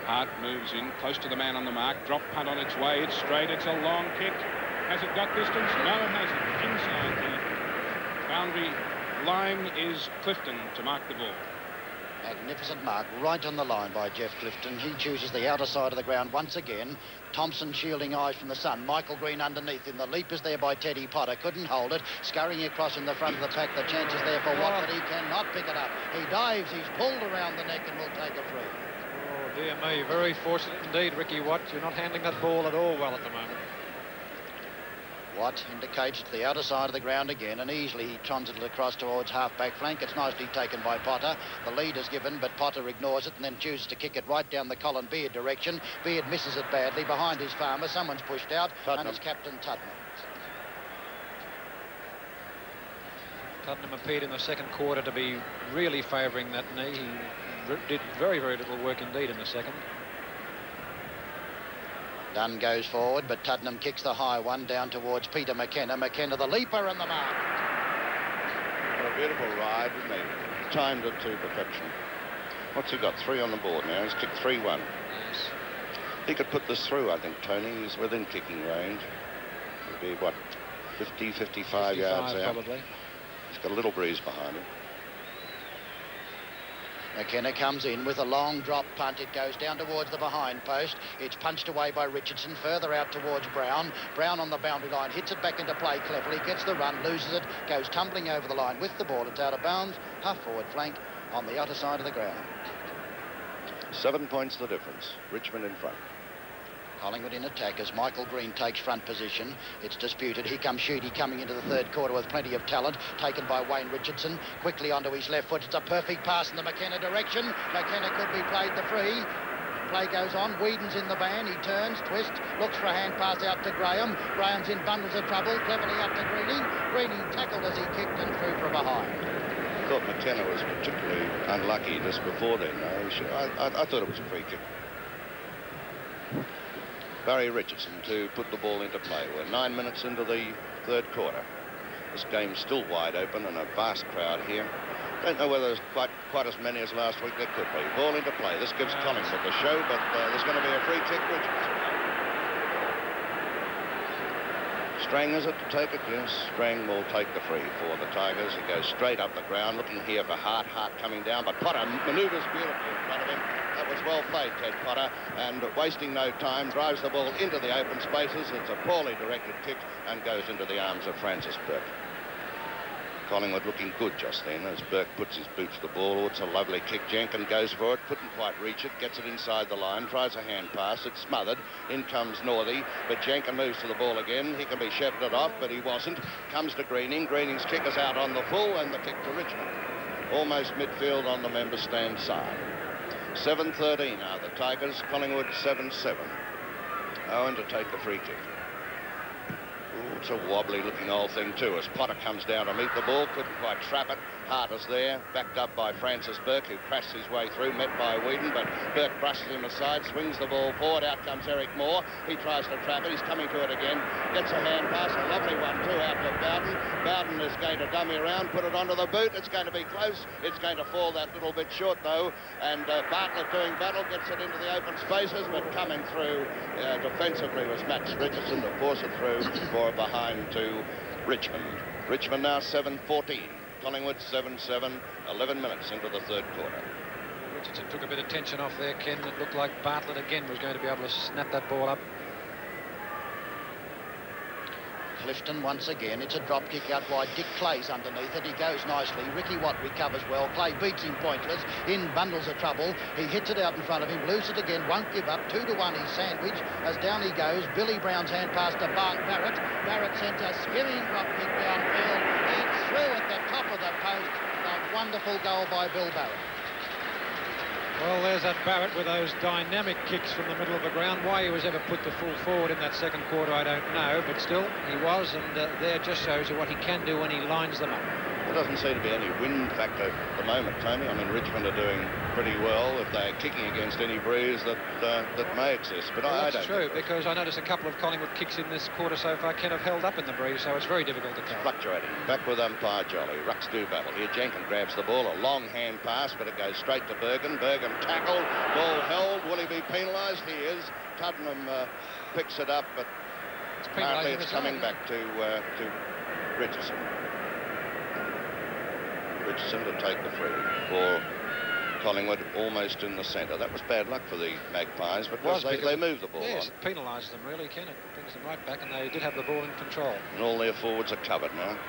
[SPEAKER 4] Hart moves in, close to the man on the mark. Drop punt on its way. It's straight. It's a long kick. Has it got distance? No, it hasn't. Inside the boundary line is Clifton to mark the ball.
[SPEAKER 1] Magnificent mark right on the line by Jeff Clifton. He chooses the outer side of the ground once again. Thompson shielding eyes from the sun. Michael Green underneath him. The leap is there by Teddy Potter. Couldn't hold it. Scurrying across in the front of the pack. The chance is there for Watt, but he cannot pick it up. He dives. He's pulled around the neck and will take a free.
[SPEAKER 2] Oh, dear me. Very fortunate indeed, Ricky Watt. You're not handling that ball at all well at the moment.
[SPEAKER 1] Watt indicates to the outer side of the ground again, and easily he trons it across towards half-back flank. It's nicely taken by Potter. The lead is given, but Potter ignores it and then chooses to kick it right down the Colin Beard direction. Beard misses it badly. Behind his Farmer, someone's pushed out, and it's Captain Tuddenham.
[SPEAKER 2] Tuddenham appeared in the second quarter to be really favouring that knee. He did very, very little work indeed in the second.
[SPEAKER 1] Dunn goes forward, but Tuddenham kicks the high one down towards Peter McKenna. McKenna, the leaper, and the mark.
[SPEAKER 3] What a beautiful ride, isn't he? Timed it to perfection. What's he got? 3 on the board now. He's kicked 3-1.
[SPEAKER 2] Yes.
[SPEAKER 3] He could put this through, I think, Tony. He's within kicking range. He'd be, what, 50, 55 yards out.
[SPEAKER 2] Probably.
[SPEAKER 3] He's got a little breeze behind him.
[SPEAKER 1] McKenna comes in with a long drop punt. It goes down towards the behind post. It's punched away by Richardson, further out towards Brown. Brown on the boundary line, hits it back into play cleverly, gets the run, loses it, goes tumbling over the line with the ball. It's out of bounds, half-forward flank on the outer side of the ground.
[SPEAKER 3] 7 points the difference. Richmond in front.
[SPEAKER 1] Collingwood in attack as Michael Green takes front position. It's disputed. Here comes Sheedy coming into the third quarter with plenty of talent, taken by Wayne Richardson. Quickly onto his left foot. It's a perfect pass in the McKenna direction. McKenna could be played the free. Play goes on. Whedon's in the van. He turns, twists, looks for a hand pass out to Graham. Graham's in bundles of trouble. Cleverly up to Greening. Greening tackled as he kicked and threw from behind.
[SPEAKER 3] I thought McKenna was particularly unlucky just before then. I thought it was a free kick. Barry Richardson to put the ball into play. We're 9 minutes into the third quarter. This game's still wide open and a vast crowd here. Don't know whether there's quite as many as last week. There could be. Ball into play. This gives Collingwood the show, but there's going to be a free kick. Richardson. Strang is it to take it? Yes, Strang will take the free for the Tigers. He goes straight up the ground, looking here for Hart. Hart coming down, but Potter manoeuvres beautifully in front of him. That was well played, Ted Potter, and wasting no time, drives the ball into the open spaces. It's a poorly directed kick and goes into the arms of Francis Burke. Collingwood looking good just then as Burke puts his boot to the ball. Oh, it's a lovely kick. Jenkin goes for it, couldn't quite reach it, gets it inside the line, tries a hand pass. It's smothered. In comes Northey, but Jenkin moves to the ball again. He can be shepherded off, but he wasn't. Comes to Greening. Greening's kick is out on the full, and the kick to Richmond. Almost midfield on the member stand side. 7:13 now. The Tigers, Collingwood 7-7. Owen to take the free kick. Ooh, it's a wobbly looking old thing too as Potter comes down to meet the ball, couldn't quite trap it, Hart is there, backed up by Francis Burke, who crashed his way through, met by Whedon, but Burke brushes him aside, swings the ball forward. Out comes Eric Moore. He tries to trap it. He's coming to it again. Gets a hand pass, a lovely one too, out to Bowden. Bowden is going to dummy around, put it onto the boot. It's going to be close. It's going to fall that little bit short though, and Bartlett doing battle, gets it into the open spaces, but coming through defensively was Max Richardson to force it through for a behind to Richmond. Richmond now 7-14. Collingwood 7-7, 11 minutes into the third quarter.
[SPEAKER 2] Richardson took a bit of tension off there, Ken. It looked like Bartlett again was going to be able to snap that ball up.
[SPEAKER 1] Clifton once again. It's a drop kick out wide. Dick Clay's underneath it. He goes nicely. Ricky Watt recovers well. Clay beats him pointless. In bundles of trouble. He hits it out in front of him. Loses it again. Won't give up. 2-1 he's sandwiched. As down he goes. Billy Brown's hand pass to Barrett. Barrett sent a spinning drop kick downfield. It's through at the top of the post. A wonderful goal by Bill Barrett.
[SPEAKER 2] Well, there's that Barrett with those dynamic kicks from the middle of the ground. Why he was ever put the full forward in that second quarter, I don't know. But still, he was, and there just shows you what he can do when he lines them up.
[SPEAKER 3] There doesn't seem to be any wind factor at the moment, Tony. I mean, Richmond are doing pretty well if they're kicking against any breeze that may exist. But
[SPEAKER 2] well,
[SPEAKER 3] I
[SPEAKER 2] that's
[SPEAKER 3] don't
[SPEAKER 2] true, because I noticed a couple of Collingwood kicks in this quarter so far can have held up in the breeze, so it's very difficult to tell.
[SPEAKER 3] Fluctuating. Back with umpire Jolly. Rucks do battle. Here Jenkins grabs the ball. A long hand pass, but it goes straight to Bergen. Bergen tackled. Ball held. Will he be penalised? He is. Tuddenham picks it up, but apparently it's coming back to Richardson. Richardson to take the free for Collingwood, almost in the centre. That was bad luck for the Magpies, but they moved the ball
[SPEAKER 2] yes,
[SPEAKER 3] on.
[SPEAKER 2] It penalises them, really, Ken. It brings them right back, and they did have the ball in control.
[SPEAKER 3] And all their forwards are covered now.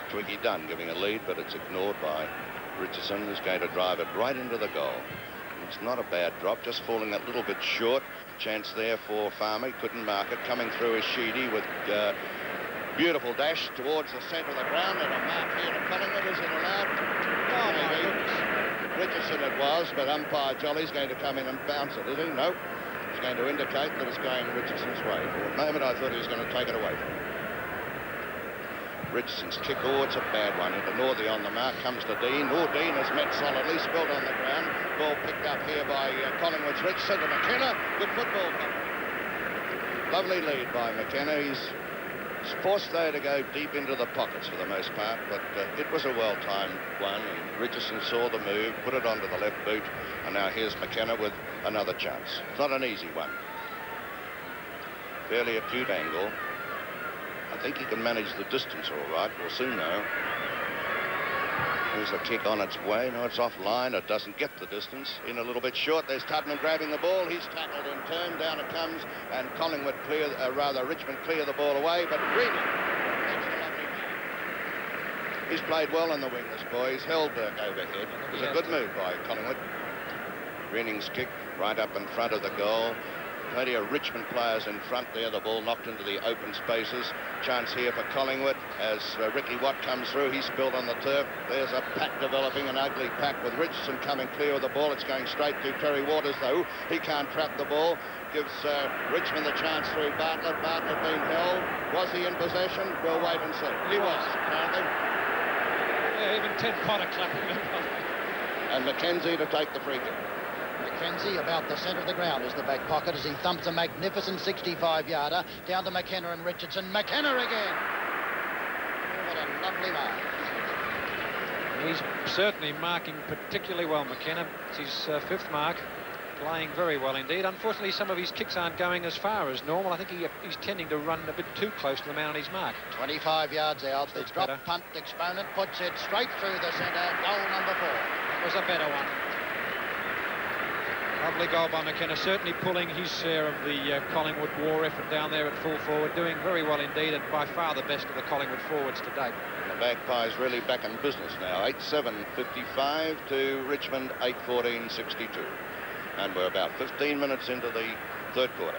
[SPEAKER 3] Twiggy Dunn giving a lead, but it's ignored by Richardson, who's going to drive it right into the goal. It's not a bad drop, just falling a little bit short. Chance there for Farmer. He couldn't mark it. Coming through is Sheedy with beautiful dash towards the centre of the ground, and a mark here to Collingwood. Is it allowed?
[SPEAKER 2] Oh, my goodness.
[SPEAKER 3] Richardson it was, but umpire Jolly's going to come in and bounce it, is he? No. He's going to indicate that it's going Richardson's way. For a moment I thought he was going to take it away from him. Richardson's kick, it's a bad one. Into Northey on the mark, comes to Dean. Dean has met solidly, spilled on the ground. Ball picked up here by Collingwood's Richardson to McKenna. Good football. Lovely lead by McKenna. He's forced though to go deep into the pockets for the most part, but it was a well-timed one, and Richardson saw the move, put it onto the left boot, and now here's McKenna with another chance. It's not an easy one. Fairly acute angle. I think he can manage the distance all right. We'll soon know. Here's the kick on its way. No, it's offline. It doesn't get the distance. In a little bit short. There's Tuddenham grabbing the ball. He's tackled in turn. Down it comes. And Collingwood Richmond clear the ball away. But Greening makes a lovely move. He's played well in the wing, this boy. He's held Burke overhead. It was a good move by Collingwood. Greening's kick right up in front of the goal. Plenty of Richmond players in front there. The ball knocked into the open spaces. Chance here for Collingwood as Ricky Watt comes through. He's spilled on the turf. There's a pack developing, an ugly pack with Richardson coming clear of the ball. It's going straight to Terry Waters, though. He can't trap the ball. Gives Richmond the chance through Bartlett. Bartlett being held. Was he in possession? We'll wait and see. He was, apparently.
[SPEAKER 2] Yeah, even Ted Potter clapping him.
[SPEAKER 3] And Mackenzie to take the free kick.
[SPEAKER 1] Mackenzie about the centre of the ground is the back pocket as he thumps a magnificent 65-yarder down to McKenna and Richardson. McKenna again. Oh, what a lovely mark.
[SPEAKER 2] He's certainly marking particularly well, McKenna. It's his fifth mark. Playing very well indeed. Unfortunately, some of his kicks aren't going as far as normal. I think he's tending to run a bit too close to the man on his mark.
[SPEAKER 1] 25 yards out. The drop
[SPEAKER 2] better.
[SPEAKER 1] punt exponent puts it straight through the centre. Goal number 4.
[SPEAKER 2] It was a better one. Lovely goal by McKenna, certainly pulling his share of the Collingwood war effort down there at full forward, doing very well indeed, and by far the best of the Collingwood forwards to date.
[SPEAKER 3] And the Magpies really back in business now. 8-7-55 to Richmond, 8-14-62. And we're about 15 minutes into the third quarter.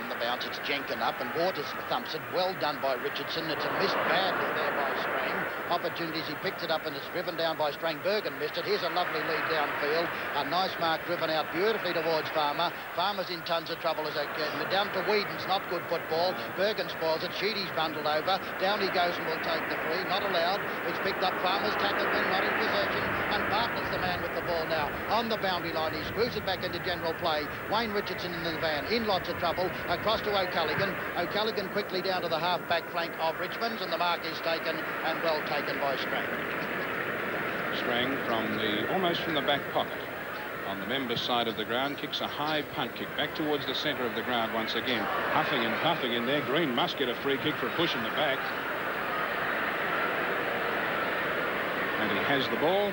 [SPEAKER 1] On the bounce, it's Jenkin up, and Waters thumps it. Well done by Richardson. It's a missed badly there by Strang. Opportunities, he picked it up and it's driven down by Strang. Bergen missed it. Here's a lovely lead downfield. A nice mark driven out beautifully towards Farmer. Farmer's in tons of trouble as they get down to Whedon's. Not good football. Bergen spoils it. Sheedy's bundled over. Down he goes and will take the free. Not allowed. It's picked up. Farmer's tackled when not in possession. And Bartlett's the man with the ball now. On the boundary line, he screws it back into general play. Wayne Richardson in the van. In lots of trouble. Across to O'Callaghan. O'Callaghan quickly down to the half-back flank of Richmond's, and the mark is taken, and well taken by Strang.
[SPEAKER 4] Strang almost from the back pocket on the members' side of the ground, kicks a high punt kick back towards the centre of the ground once again. Huffing and puffing in there. Green must get a free kick for a push in the back. And he has the ball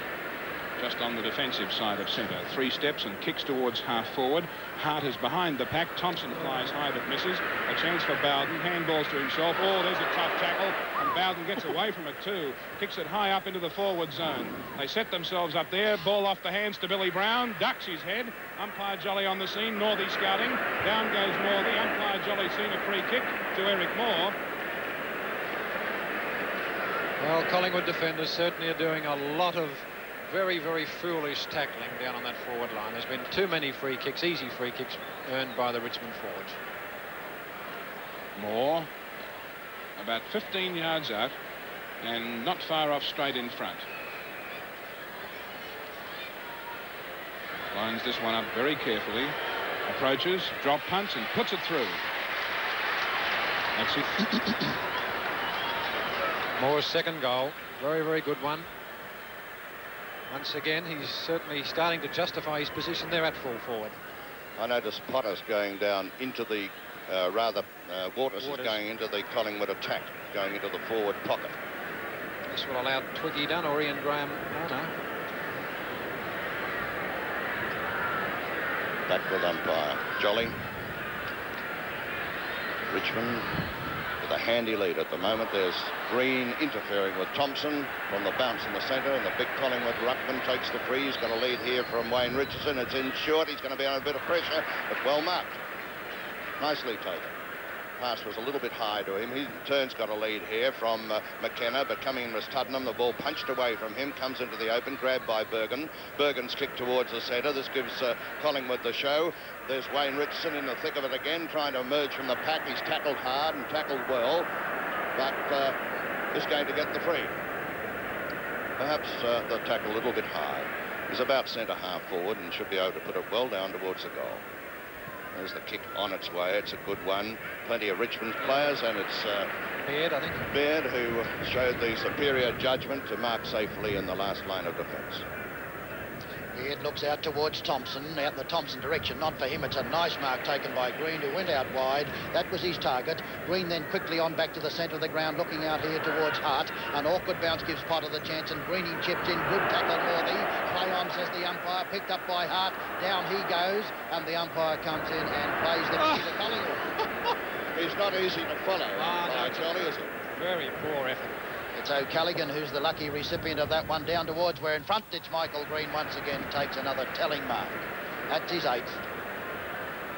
[SPEAKER 4] just on the defensive side of centre. 3 steps and kicks towards half forward. Hart is behind the pack. Thompson flies high but misses. A chance for Bowden. Handballs to himself. Oh, there's a tough tackle. And Bowden gets away from it too. Kicks it high up into the forward zone. They set themselves up there. Ball off the hands to Billy Brown. Ducks his head. Umpire Jolly on the scene. Northey scouting. Down goes Northey. Umpire Jolly seen a free kick to Eric Moore.
[SPEAKER 2] Well, Collingwood defenders certainly are doing a lot of very, very foolish tackling down on that forward line. There's been too many free kicks, easy free kicks, earned by the Richmond forwards.
[SPEAKER 4] Moore about 15 yards out and not far off straight in front. Lines this one up very carefully. Approaches, drop punts and puts it through. That's it.
[SPEAKER 2] Moore's second goal. Very, very good one. Once again, he's certainly starting to justify his position there at full forward.
[SPEAKER 3] I noticed Potter's going down into the, Waters is going into the Collingwood attack, going into the forward pocket.
[SPEAKER 2] This will allow Twiggy Dunn or Ian Graham. Oh, no.
[SPEAKER 3] Back with umpire Jolly. Richmond with a handy lead at the moment. There's Green interfering with Thompson from the bounce in the centre, and the big Collingwood ruckman takes the free. He's got a lead here from Wayne Richardson. It's in short. He's going to be under a bit of pressure, but well marked. Nicely taken. Pass was a little bit high to him. He in turn's got a lead here from McKenna, but coming in was Tuddenham. The ball punched away from him, comes into the open, grabbed by Bergen. Bergen's kick towards the centre. This gives Collingwood the show. There's Wayne Richardson in the thick of it again, trying to emerge from the pack. He's tackled hard and tackled well, but is going to get the free. Perhaps the tackle a little bit high. He's about centre half forward and should be able to put it well down towards the goal. There's the kick on its way. It's a good one. Plenty of Richmond players, and it's
[SPEAKER 2] Baird, I think.
[SPEAKER 3] Baird who showed the superior judgment to mark safely in the last line of defence.
[SPEAKER 1] Beard looks out towards Thompson, out in the Thompson direction. Not for him. It's a nice mark taken by Green, who went out wide. That was his target. Green then quickly on back to the centre of the ground, looking out here towards Hart. An awkward bounce gives Potter the chance, and Greeny chipped in. Good tackle, Northey. Play on, says the umpire. Picked up by Hart. Down he goes, and the umpire comes in and plays the free to Collingwood.
[SPEAKER 3] He's not easy to follow.
[SPEAKER 1] No,
[SPEAKER 3] Jolly, is he?
[SPEAKER 2] Very poor effort.
[SPEAKER 1] It's O'Callaghan who's the lucky recipient of that one. Down towards where in front it's Michael Green once again takes another telling mark. That's his 8th.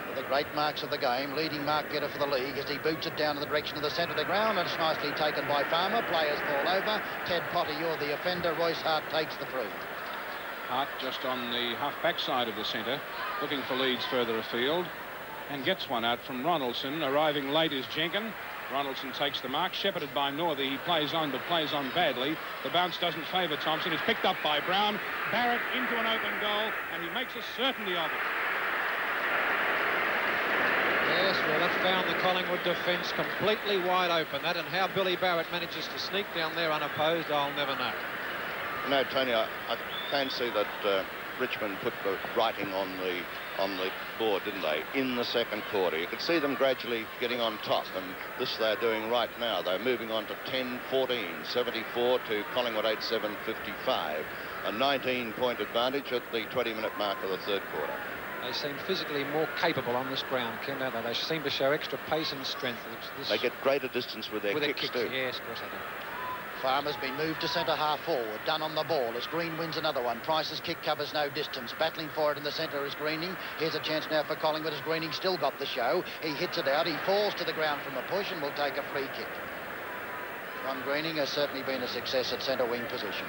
[SPEAKER 1] For the great marks of the game, leading mark getter for the league as he boots it down in the direction of the centre of the ground, and it's nicely taken by Farmer. Players fall over. Ted Potter, you're the offender. Royce Hart takes the free.
[SPEAKER 4] Hart just on the half-back side of the centre, looking for leads further afield, and gets one out from Ronaldson. Arriving late is Jenkin. Ronaldson takes the mark, shepherded by Northey. He plays on, but plays on badly. The bounce doesn't favour Thompson. It's picked up by Brown. Barrett into an open goal, and he makes a certainty of it.
[SPEAKER 2] Yes, well, that found the Collingwood defence completely wide open. That, and how Billy Barrett manages to sneak down there unopposed, I'll never know.
[SPEAKER 3] No, Tony, I fancy that Richmond put the writing on the board, didn't they, in the second quarter. You could see them gradually getting on top, and this they're doing right now. They're moving on to 10-14, 74 to Collingwood 87-55. A 19-point advantage at the 20-minute mark of the third quarter.
[SPEAKER 2] They seem physically more capable on this ground, Ken, don't they? They seem to show extra pace and strength.
[SPEAKER 3] They get greater distance with their kicks too.
[SPEAKER 2] Yes, of course they do.
[SPEAKER 1] Farmer's been moved to centre-half forward, done on the ball as Green wins another one. Price's kick covers no distance. Battling for it in the centre is Greening. Here's a chance now for Collingwood as Greening still got the show. He hits it out. He falls to the ground from a push and will take a free kick. Ron Greening has certainly been a success at centre wing position.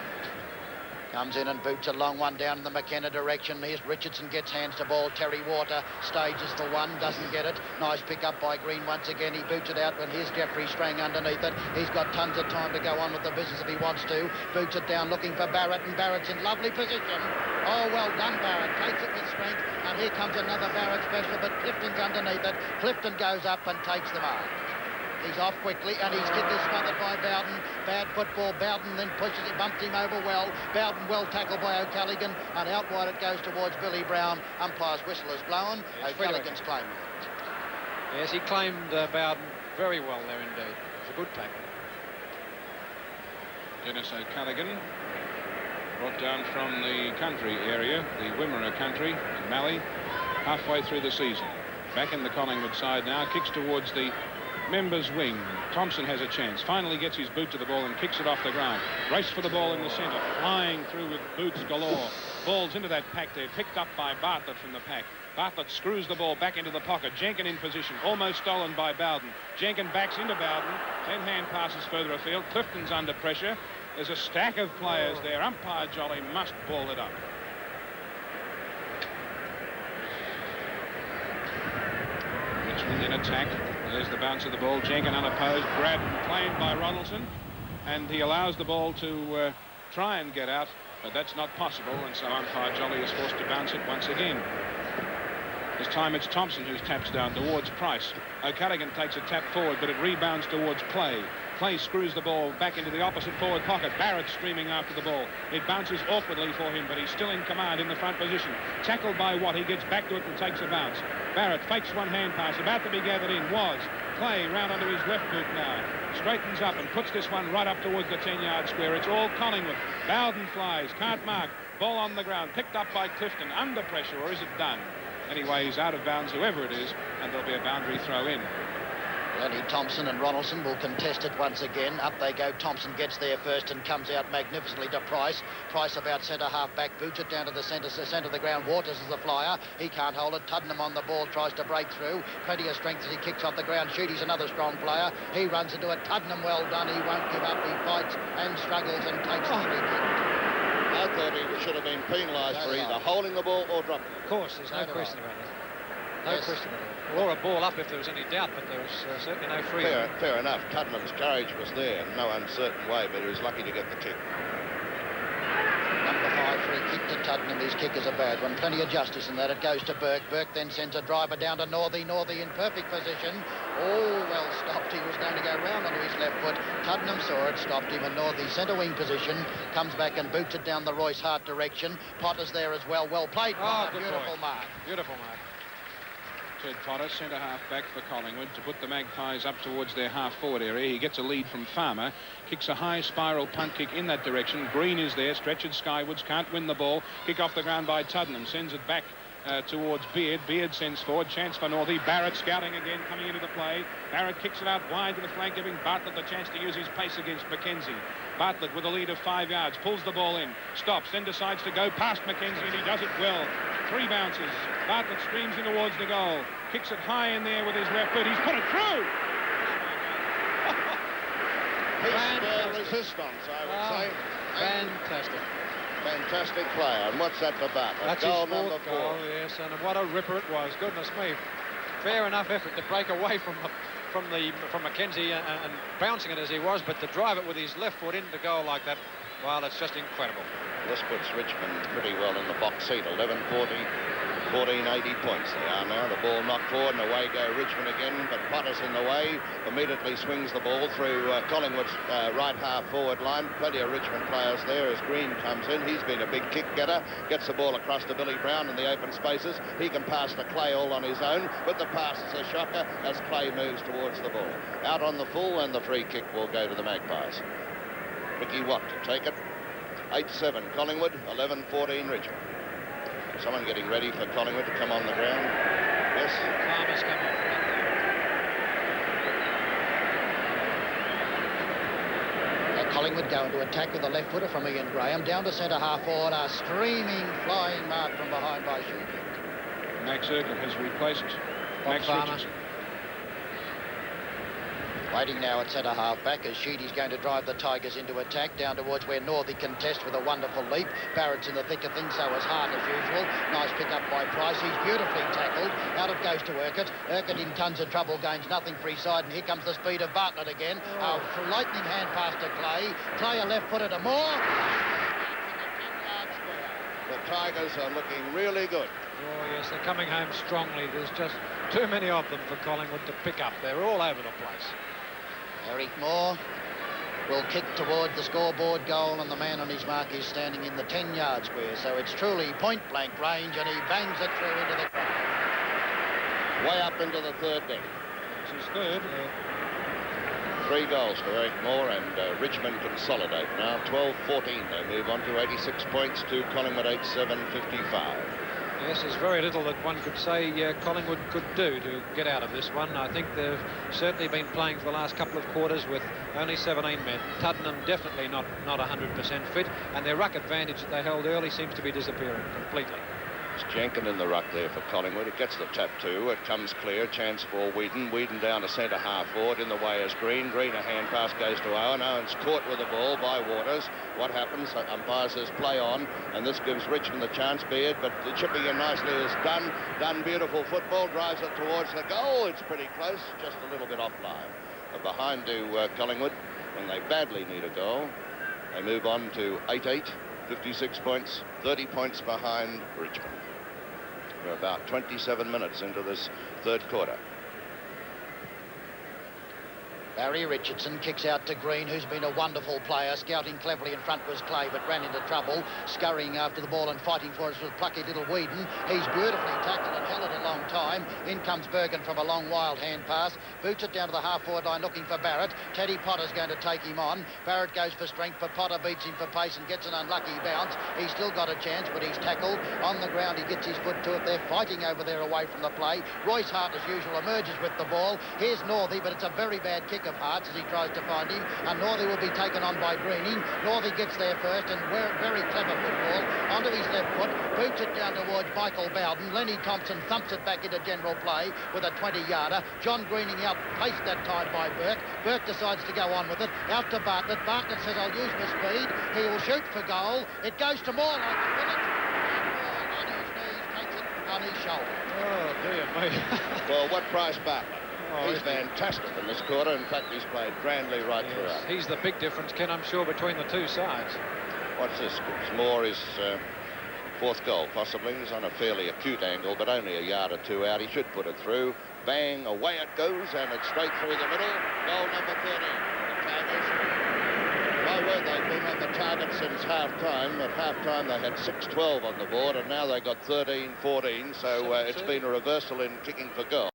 [SPEAKER 1] Comes in and boots a long one down in the McKenna direction. Here's Richardson, gets hands to ball. Terry Water stages for one, doesn't get it. Nice pick up by Green once again. He boots it out when here's Jeffrey Strang underneath it. He's got tons of time to go on with the business if he wants to. Boots it down looking for Barrett, and Barrett's in lovely position. Oh, well done, Barrett. Takes it with strength, and here comes another Barrett special, but Clifton's underneath it. Clifton goes up and takes the mark. He's off quickly, and his kick is smothered by Bowden. Bad football. Bowden then pushes it, bumped him over well. Bowden well tackled by O'Callaghan, and out wide it goes towards Billy Brown. Umpire's whistle is blown. Yes, O'Callaghan's claiming it.
[SPEAKER 2] Yes, he claimed Bowden very well there indeed. It's a good tackle.
[SPEAKER 4] Dennis O'Callaghan, brought down from the country area, the Wimmera country in Mallee, halfway through the season. Back in the Collingwood side now, kicks towards the members' wing. Thompson has a chance. Finally gets his boot to the ball and kicks it off the ground. Race for the ball in the centre. Flying through with boots galore. Ball's into that pack there. Picked up by Bartlett from the pack. Bartlett screws the ball back into the pocket. Jenkin in position. Almost stolen by Bowden. Jenkin backs into Bowden. Then hand passes further afield. Clifton's under pressure. There's a stack of players there. Umpire Jolly must ball it up. Richmond in attack. There's the bounce of the ball. Jenkin unopposed, grabbed and claimed by Ronaldson, and he allows the ball to try and get out, but that's not possible, and so umpire Jolly is forced to bounce it once again. This time it's Thompson who taps down towards Price. O'Callaghan takes a tap forward, but it rebounds towards Clay. Clay screws the ball back into the opposite forward pocket. Barrett streaming after the ball. It bounces awkwardly for him, but he's still in command in the front position. Tackled by Watt. He gets back to it and takes a bounce. Barrett fakes one hand pass. About to be gathered in. Clay round under his left boot now. Straightens up and puts this one right up towards the 10-yard square. It's all Collingwood. Bowden flies. Can't mark. Ball on the ground. Picked up by Clifton. Under pressure, or is it done? Anyway, he's out of bounds, whoever it is, and there'll be a boundary throw in.
[SPEAKER 1] Lenny Thompson and Ronaldson will contest it once again. Up they go. Thompson gets there first and comes out magnificently to Price. Price about centre-half back, boots it down to the centre of the ground. Waters is the flyer. He can't hold it. Tuddenham on the ball, tries to break through. Plenty of strength as he kicks off the ground. Shooty's another strong player. He runs into it. Tuddenham well done. He won't give up. He fights and struggles and takes the free kick.
[SPEAKER 3] I thought he should have been penalised for either holding the ball or dropping it.
[SPEAKER 2] Of course, there's no question about that. No question about it. Or a ball up if there was any doubt, but there was certainly no free.
[SPEAKER 3] Fair enough. Tuddenham's courage was there in no uncertain way, but he was lucky to get the kick.
[SPEAKER 1] Number 5 free kick to Tuddenham. His kick is a bad one. Plenty of justice in that. It goes to Burke. Burke then sends a driver down to Northey. Northey in perfect position. Oh, well stopped. He was going to go round onto his left foot. Tuddenham saw it, stopped him, and Northey centre wing position. Comes back and boots it down the Royce Hart direction. Potter's there as well. Well played. Beautiful mark.
[SPEAKER 2] Beautiful mark.
[SPEAKER 4] Ted Potter, centre-half back for Collingwood, to put the Magpies up towards their half-forward area. He gets a lead from Farmer, kicks a high spiral punt kick in that direction. Green is there, stretches skywards, can't win the ball. Kick off the ground by Tuddenham, sends it back towards Beard. Beard sends forward, chance for Northey. Barrett scouting again, coming into the play. Barrett kicks it out wide to the flank, giving Bartlett the chance to use his pace against Mackenzie. Bartlett with a lead of 5 yards, pulls the ball in, stops, then decides to go past Mackenzie, and he does it well. 3 bounces. Bartlett streams in towards the goal. Kicks it high in there with his left foot. He's put it through!
[SPEAKER 3] Resistance, I would say.
[SPEAKER 2] Fantastic.
[SPEAKER 3] Fantastic player. And what's that for Bartlett?
[SPEAKER 2] That's
[SPEAKER 3] goal
[SPEAKER 2] his fourth
[SPEAKER 3] number 4.
[SPEAKER 2] goal, yes, and what a ripper it was. Goodness me. Fair enough effort to break away from Mackenzie and bouncing it as he was, but to drive it with his left foot into goal like that, well, it's just incredible.
[SPEAKER 3] This puts Richmond pretty well in the box seat. 11-40, 14-80 points they are now. The ball knocked forward and away go Richmond again, but Potter's in the way. Immediately swings the ball through Collingwood's right half forward line. Plenty of Richmond players there as Green comes in. He's been a big kick getter. Gets the ball across to Billy Brown in the open spaces. He can pass to Clay all on his own, but the pass is a shocker as Clay moves towards the ball. Out on the full, and the free kick will go to the Magpies. Ricky Watt to take it. 8-7 Collingwood, 11-14 Richmond. Someone getting ready for Collingwood to come on the ground. Yes.
[SPEAKER 2] Farmer's come on.
[SPEAKER 1] Collingwood going to attack with a left footer from Ian Graham. Down to centre half forward. A streaming, flying mark from behind by Sheedy.
[SPEAKER 4] Max Urquhart has replaced Max Richardson.
[SPEAKER 1] Waiting now at centre half back as Sheedy's going to drive the Tigers into attack down towards where Northey can test with a wonderful leap. Barrett's in the thick of things, so is Hart as usual. Nice pick up by Price. He's beautifully tackled. Out it goes to Urquhart. Urquhart in tons of trouble, gains nothing for his side, and here comes the speed of Bartlett again. A lightning hand pass to Clay. Clay a left footer to Moore.
[SPEAKER 3] The Tigers are looking really good.
[SPEAKER 2] Oh, yes, they're coming home strongly. There's just too many of them for Collingwood to pick up. They're all over the place.
[SPEAKER 1] Eric Moore will kick toward the scoreboard goal, and the man on his mark is standing in the 10-yard square. So it's truly point-blank range, and he bangs it through into the crowd.
[SPEAKER 3] Way up into the third deck.
[SPEAKER 4] This is third.
[SPEAKER 3] 3 goals to Eric Moore, and Richmond consolidate now. 12-14. They move on to 86 points to Collingwood 87-55.
[SPEAKER 2] Yes, there's very little that one could say Collingwood could do to get out of this one. I think they've certainly been playing for the last couple of quarters with only 17 men. Tuddenham definitely not 100% fit, and their ruck advantage that they held early seems to be disappearing completely.
[SPEAKER 3] It's Jenkin in the ruck there for Collingwood. It gets the tap too. It comes clear. Chance for Whedon. Whedon down to centre half forward. In the way is Green. Green, a hand pass goes to Owen. Owen's caught with the ball by Waters. What happens? Umpire says play on, and this gives Richmond the chance. Beard, but the chipping in nicely is done. Done beautiful football. Drives it towards the goal. It's pretty close. Just a little bit offline. Behind to Collingwood when they badly need a goal. They move on to 8-8. 56 points. 30 points behind Richmond. We're about 27 minutes into this third quarter.
[SPEAKER 1] Barry Richardson kicks out to Green, who's been a wonderful player. Scouting cleverly in front was Clay, but ran into trouble. Scurrying after the ball and fighting for us was plucky little Whedon. He's beautifully tackled and held it a long time. In comes Bergen from a long, wild hand pass. Boots it down to the half-forward line looking for Barrett. Teddy Potter's going to take him on. Barrett goes for strength, but Potter beats him for pace and gets an unlucky bounce. He's still got a chance, but he's tackled. On the ground, he gets his foot to it. They're fighting over there away from the play. Royce Hart, as usual, emerges with the ball. Here's Northey, but it's a very bad kick of Hart's as he tries to find him, and Northey will be taken on by Greening. Northey gets there first, and very clever football onto his left foot, boots it down towards Michael Bowden. Lenny Thompson thumps it back into general play with a 20-yarder. John Greening outplaced that time by Burke. Burke decides to go on with it, out to Bartlett. Bartlett says, I'll use my speed. He will shoot for goal. It goes to Moore like a minute. On his knees, takes it on his shoulder.
[SPEAKER 2] Oh, dear me.
[SPEAKER 3] Well, what price Bartlett?
[SPEAKER 2] Oh,
[SPEAKER 3] he's fantastic in this quarter. In fact, he's played grandly right throughout.
[SPEAKER 2] He's the big difference, Ken, I'm sure, between the two sides.
[SPEAKER 3] What's this? Moore is fourth goal, possibly. He's on a fairly acute angle, but only a yard or two out. He should put it through. Bang, away it goes, and it's straight through the middle. Goal number 13. The Tigers. Why were they been on the target since half-time? At half-time, they had 6-12 on the board, and now they got 13-14, so it's been a reversal in kicking for goal.